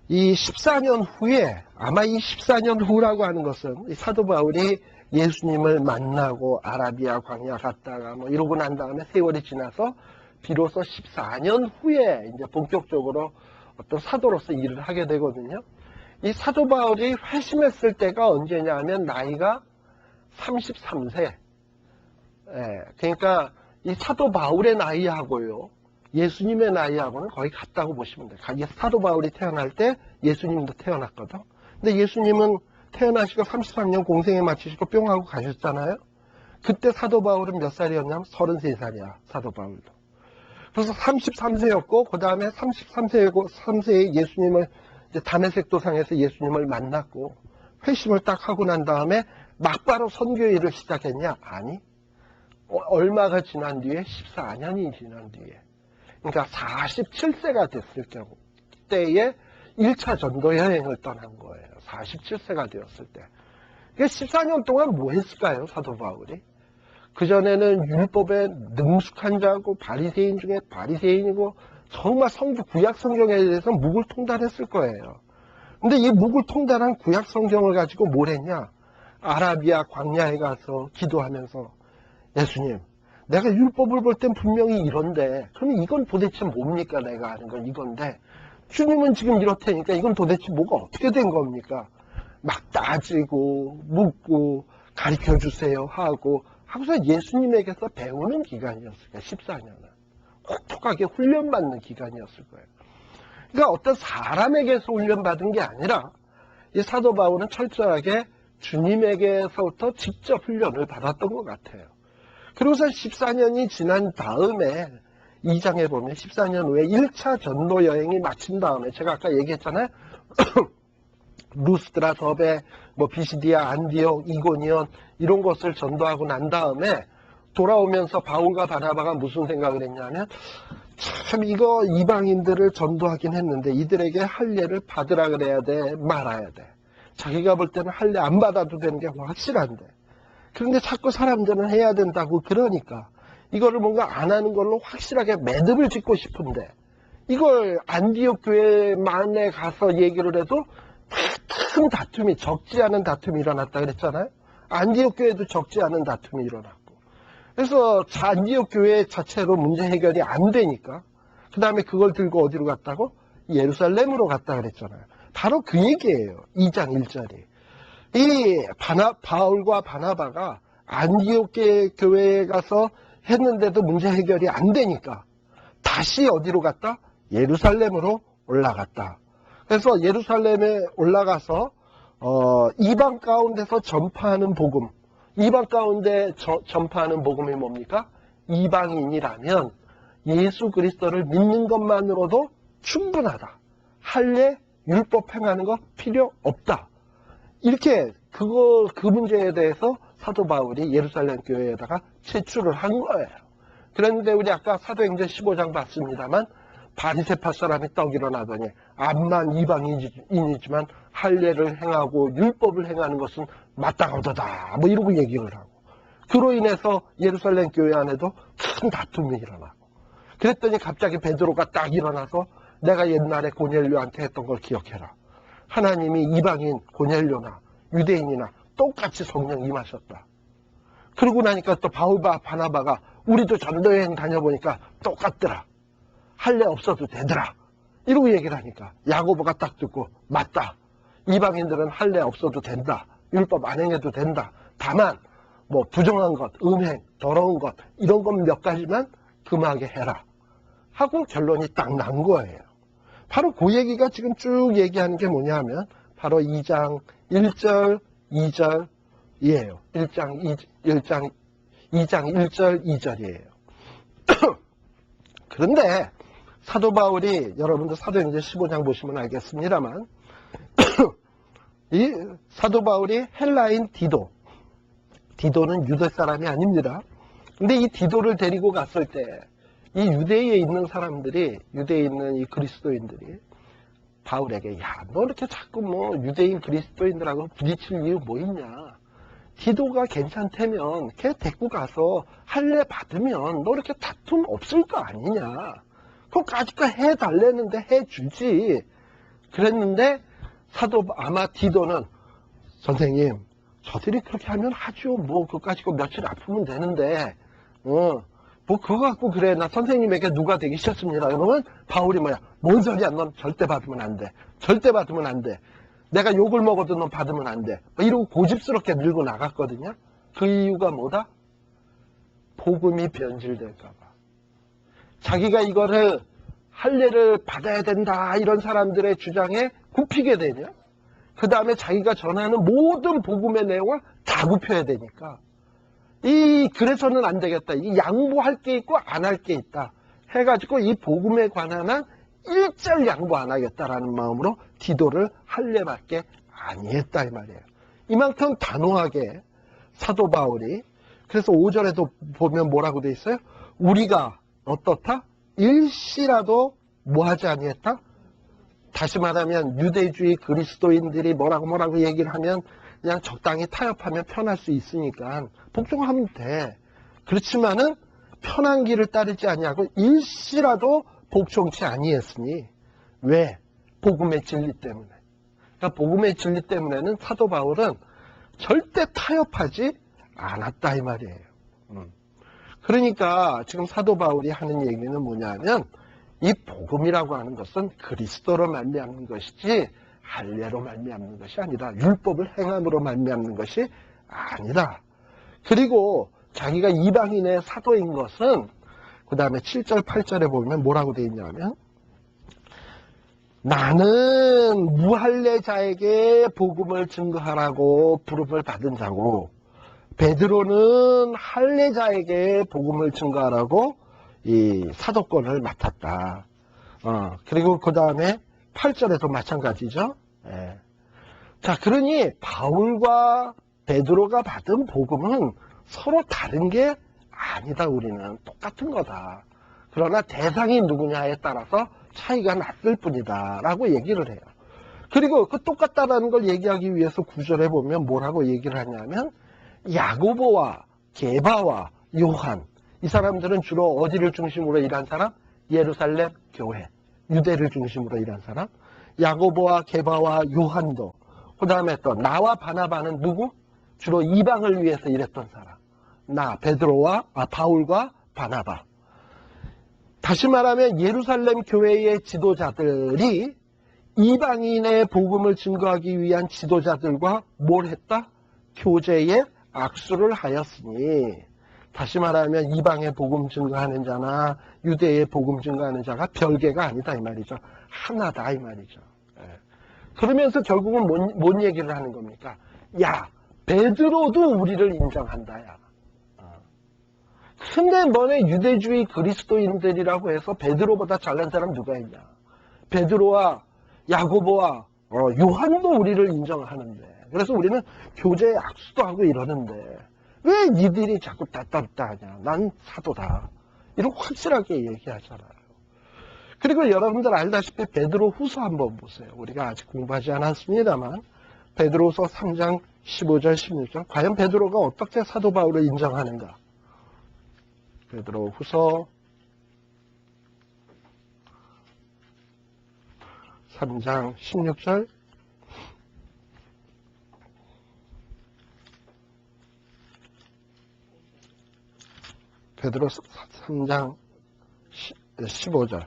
이 14년 후에, 아마 이 14년 후라고 하는 것은 이 사도 바울이 예수님을 만나고 아라비아 광야 갔다가 뭐 이러고 난 다음에 세월이 지나서 비로소 14년 후에 이제 본격적으로 어떤 사도로서 일을 하게 되거든요. 이 사도 바울이 회심했을 때가 언제냐 하면 나이가 33세. 그러니까 이 사도 바울의 나이하고요, 예수님의 나이하고는 거의 같다고 보시면 돼요. 사도 바울이 태어날 때 예수님도 태어났거든. 근데 예수님은 태어나시고 33년 공생에 마치시고 뿅 하고 가셨잖아요. 그때 사도 바울은 몇 살이었냐면 33살이야, 사도 바울도. 그래서 33세였고, 그 다음에 33세에 예수님을, 이제 다메섹 도상에서 예수님을 만났고, 회심을 딱 하고 난 다음에 막바로 선교 일을 시작했냐? 아니. 얼마가 지난 뒤에? 14년이 지난 뒤에. 그러니까 47세가 됐을 경우, 때에 1차 전도 여행을 떠난 거예요. 47세가 되었을 때. 14년 동안 뭐 했을까요, 사도 바울이? 그전에는 율법에 능숙한 자고 바리새인 중에 바리새인이고 정말 구약 성경에 대해서 묵을통달했을 거예요. 근데 이 묵을통달한 구약 성경을 가지고 뭘 했냐? 아라비아 광야에 가서 기도하면서, 예수님, 내가 율법을 볼 땐 분명히 이런데, 그럼 이건 도대체 뭡니까? 내가 아는 건 이건데, 주님은 지금 이렇다니까 이건 도대체 뭐가 어떻게 된 겁니까? 막 따지고 묻고 가르쳐주세요 하고서 예수님에게서 배우는 기간이었을 거예요. 14년은. 혹독하게 훈련받는 기간이었을 거예요. 그러니까 어떤 사람에게서 훈련받은 게 아니라 이 사도 바울은 철저하게 주님에게서부터 직접 훈련을 받았던 것 같아요. 그리고서 14년이 지난 다음에 2장에 보면 14년 후에 1차 전도 여행이 마친 다음에, 제가 아까 얘기했잖아요. 루스드라, 더베, 뭐 비시디아, 안디옥, 이고니온 이런 곳을 전도하고 난 다음에 돌아오면서 바울과 바나바가 무슨 생각을 했냐면, 참 이거 이방인들을 전도하긴 했는데 이들에게 할례를 받으라 그래야 돼, 말아야 돼. 자기가 볼 때는 할례 안 받아도 되는 게 확실한데, 그런데 자꾸 사람들은 해야 된다고 그러니까 이거를 뭔가 안 하는 걸로 확실하게 매듭을 짓고 싶은데, 이걸 안디옥 교회만에 가서 얘기를 해도 큰 다툼이, 적지 않은 다툼이 일어났다 그랬잖아요. 안디옥 교회도 적지 않은 다툼이 일어났고, 그래서 안디옥 교회 자체로 문제 해결이 안 되니까 그 다음에 그걸 들고 어디로 갔다고? 예루살렘으로 갔다 그랬잖아요. 바로 그 얘기예요. 2장 1절이. 이 바울과 바나바가 안디옥 교회에 가서 했는데도 문제 해결이 안 되니까 다시 어디로 갔다? 예루살렘으로 올라갔다. 그래서 예루살렘에 올라가서 이방 가운데서 전파하는 복음, 이방 가운데 전파하는 복음이 뭡니까? 이방인이라면 예수 그리스도를 믿는 것만으로도 충분하다. 할례, 율법 행하는 거 필요 없다. 이렇게 그 문제에 대해서 사도 바울이 예루살렘 교회에다가 제출을 한 거예요. 그런데 우리 아까 사도행전 15장 봤습니다만, 바리새파 사람이 떡 일어나더니 암만 이방인이지만 할례를 행하고 율법을 행하는 것은 마땅하도다, 뭐 이러고 얘기를 하고, 그로 인해서 예루살렘 교회 안에도 큰 다툼이 일어나고, 그랬더니 갑자기 베드로가 딱 일어나서 내가 옛날에 고넬료한테 했던 걸 기억해라. 하나님이 이방인 고넬료나 유대인이나 똑같이 성령 임하셨다. 그러고 나니까 또 바울과 바나바가 우리도 전도여행 다녀보니까 똑같더라. 할례 없어도 되더라. 이러고 얘기를 하니까 야고보가 딱 듣고, 맞다. 이방인들은 할례 없어도 된다. 율법 안 행해도 된다. 다만 뭐 부정한 것, 음행, 더러운 것 이런 것 몇 가지만 금하게 해라 하고 결론이 딱 난 거예요. 바로 그 얘기가 지금 쭉 얘기하는 게 뭐냐 하면 바로 2장 1절 2절이에요. 2장 1절 2절이에요. 그런데 사도 바울이 여러분들 사도행전 15장 보시면 알겠습니다만 이 사도 바울이 헬라인 디도는 유대 사람이 아닙니다. 근데 이 디도를 데리고 갔을 때 이 유대에 있는 사람들이 유대에 있는 이 그리스도인들이 바울에게 야, 너 이렇게 자꾸 뭐 유대인 그리스도인들하고 부딪힐 이유 뭐 있냐? 디도가 괜찮다면 걔 데리고 가서 할례 받으면 너 이렇게 다툼 없을 거 아니냐? 그거까지까 해달랬는데 해주지. 그랬는데 아마 디도는 선생님 저들이 그렇게 하면 하죠. 뭐 그거까지 며칠 아프면 되는데 뭐 그거 갖고 그래 나 선생님에게 누가 되기 싫습니다. 그러면 바울이 뭐야? 뭔 소리야? 넌 절대 받으면 안 돼. 절대 받으면 안 돼. 내가 욕을 먹어도 넌 받으면 안 돼. 이러고 고집스럽게 밀고 나갔거든요. 그 이유가 뭐다? 복음이 변질될까 봐. 자기가 이거를 할례를 받아야 된다 이런 사람들의 주장에 굽히게 되냐? 그 다음에 자기가 전하는 모든 복음의 내용을 다 굽혀야 되니까 그래서는 안 되겠다. 이 양보할 게 있고 안 할 게 있다. 해가지고 이 복음에 관한 한 일절 양보 안 하겠다라는 마음으로 디도를 할례받게 아니했다 이 말이에요. 이만큼 단호하게 사도 바울이 그래서 5절에도 보면 뭐라고 돼 있어요? 우리가 어떻다? 일시라도 뭐하지 아니했다? 다시 말하면 유대주의 그리스도인들이 뭐라고 얘기를 하면 그냥 적당히 타협하면 편할 수 있으니까 복종하면 돼. 그렇지만은 편한 길을 따르지 아니하고 일시라도 복종치 아니했으니 왜? 복음의 진리 때문에. 그러니까 복음의 진리 때문에는 사도 바울은 절대 타협하지 않았다 이 말이에요. 그러니까 지금 사도 바울이 하는 얘기는 뭐냐면 이 복음이라고 하는 것은 그리스도로 말미암는 것이지 할례로 말미암는 것이 아니다. 율법을 행함으로 말미암는 것이 아니다. 그리고 자기가 이방인의 사도인 것은 그 다음에 7절 8절에 보면 뭐라고 되어 있냐면 나는 무할례자에게 복음을 증거하라고 부름을 받은 자고 베드로는 할례자에게 복음을 증거하라고 이 사도권을 맡았다. 그리고 그 다음에 8절에도 마찬가지죠. 예. 자, 그러니 바울과 베드로가 받은 복음은 서로 다른 게 아니다. 우리는 똑같은 거다. 그러나 대상이 누구냐에 따라서 차이가 났을 뿐이다 라고 얘기를 해요. 그리고 그 똑같다라는 걸 얘기하기 위해서 9절에 보면 뭐라고 얘기를 하냐면 야고보와 게바와 요한 이 사람들은 주로 어디를 중심으로 일한 사람? 예루살렘 교회 유대를 중심으로 일한 사람. 야고보와 게바와 요한도 그 다음에 또 나와 바나바는 누구? 주로 이방을 위해서 일했던 사람. 바울과 바나바. 다시 말하면 예루살렘 교회의 지도자들이 이방인의 복음을 증거하기 위한 지도자들과 뭘 했다? 교제에 악수를 하였으니 다시 말하면 이방의 복음 증거하는 자나 유대의 복음 증거하는 자가 별개가 아니다 이 말이죠. 하나다 이 말이죠. 그러면서 결국은 뭔 얘기를 하는 겁니까? 야, 베드로도 우리를 인정한다 야. 근데 너네 유대주의 그리스도인들이라고 해서 베드로보다 잘난 사람 누가 있냐? 베드로와 야고보와 요한도 우리를 인정하는데 그래서 우리는 교제에 악수도 하고 이러는데 왜 니들이 자꾸 따따따 하냐? 난 사도다. 이렇게 확실하게 얘기하잖아요. 그리고 여러분들 알다시피 베드로 후서 한번 보세요. 우리가 아직 공부하지 않았습니다만 베드로후서 3장 15절 16절 과연 베드로가 어떻게 사도 바울을 인정하는가? 베드로후서 3장 16절 베드로 3장 15절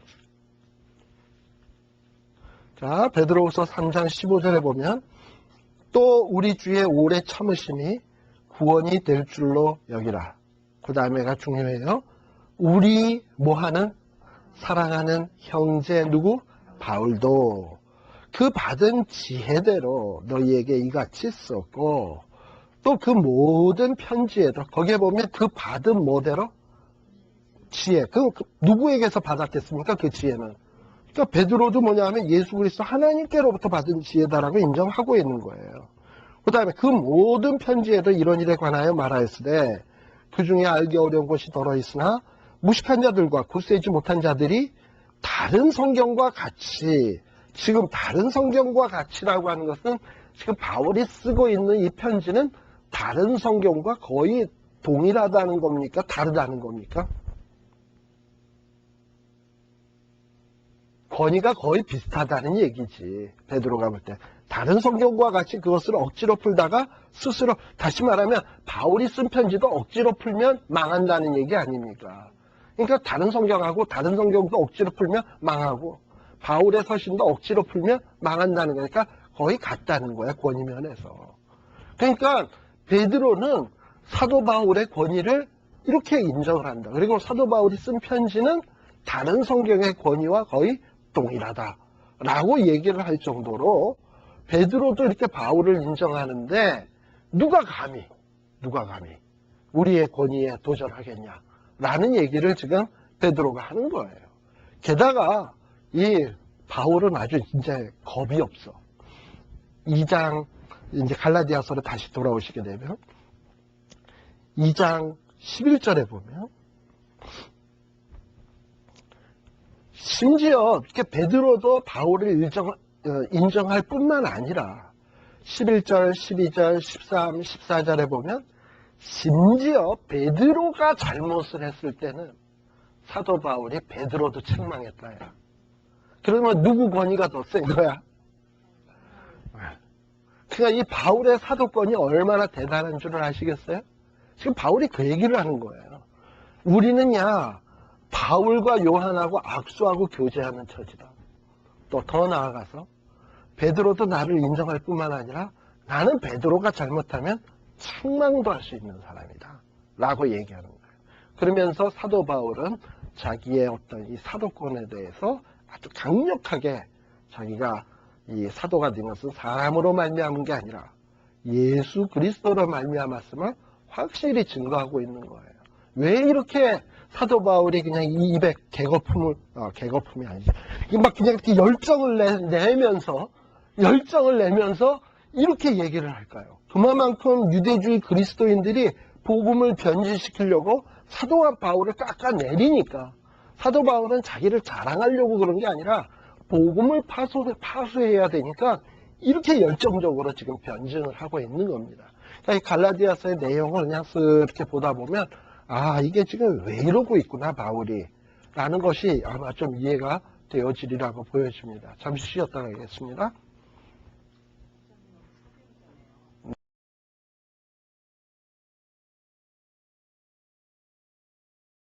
자, 베드로후서 3장 15절에 보면 또 우리 주의 오래 참으심이 구원이 될 줄로 여기라. 그 다음에가 중요해요. 우리 뭐하는? 사랑하는 형제 누구? 바울도 그 받은 지혜대로 너희에게 이같이 썼고, 또 그 모든 편지에도 거기에 보면 그 받은 뭐대로? 지혜. 그 누구에게서 받았겠습니까? 그 지혜는. 그러니까 베드로도 뭐냐면 예수 그리스도 하나님께로부터 받은 지혜다라고 인정하고 있는 거예요. 그 다음에 그 모든 편지에도 이런 일에 관하여 말하였으되 그 중에 알기 어려운 것이 더러 있으나 무식한 자들과 굳세지 못한 자들이 다른 성경과 같이, 지금 다른 성경과 같이라고 하는 것은 지금 바울이 쓰고 있는 이 편지는 다른 성경과 거의 동일하다는 겁니까? 다르다는 겁니까? 권위가 거의 비슷하다는 얘기지. 베드로가 볼 때. 다른 성경과 같이 그것을 억지로 풀다가 스스로, 다시 말하면 바울이 쓴 편지도 억지로 풀면 망한다는 얘기 아닙니까? 그러니까 다른 성경하고 다른 성경도 억지로 풀면 망하고 바울의 서신도 억지로 풀면 망한다는 거니까 거의 같다는 거야, 권위 면에서. 그러니까 베드로는 사도 바울의 권위를 이렇게 인정을 한다. 그리고 사도 바울이 쓴 편지는 다른 성경의 권위와 거의 동일하다라고 얘기를 할 정도로 베드로도 이렇게 바울을 인정하는데 누가 감히 우리의 권위에 도전하겠냐라는 얘기를 지금 베드로가 하는 거예요. 게다가 이 바울은 아주 진짜 겁이 없어. 2장 이제 갈라디아서로 다시 돌아오시게 되면 2장 11절에 보면 심지어 이렇게 베드로도 바울을 인정할 뿐만 아니라 11절, 12절, 13, 14절에 보면 심지어 베드로가 잘못을 했을 때는 사도 바울이 베드로도 책망했다야. 그러면 누구 권위가 더 센 거야? 그러니까 이 바울의 사도권이 얼마나 대단한 줄을 아시겠어요? 지금 바울이 그 얘기를 하는 거예요. 우리는 바울과 요한하고 악수하고 교제하는 처지다. 또 더 나아가서 베드로도 나를 인정할 뿐만 아니라 나는 베드로가 잘못하면 책망도 할 수 있는 사람이다 라고 얘기하는 거예요. 그러면서 사도 바울은 자기의 어떤 이 사도권에 대해서 아주 강력하게 자기가 이 사도가 된 것은 사람으로 말미암은 게 아니라 예수 그리스도로 말미암았음을 확실히 증거하고 있는 거예요. 왜 이렇게 사도 바울이 그냥 이 입에 개거품이 아니지. 막 그냥 이렇게 열정을 내면서 이렇게 얘기를 할까요? 그만큼 유대주의 그리스도인들이 복음을 변질시키려고 사도 바울을 깎아내리니까 사도 바울은 자기를 자랑하려고 그런 게 아니라 복음을 파수해야 되니까 이렇게 열정적으로 지금 변증을 하고 있는 겁니다. 그러니까 이 갈라디아서의 내용을 그냥 쓱 이렇게 보다 보면 이게 지금 왜 이러고 있구나 바울이 라는 것이 아마 좀 이해가 되어지리라고 보여집니다. 잠시 쉬었다 가겠습니다.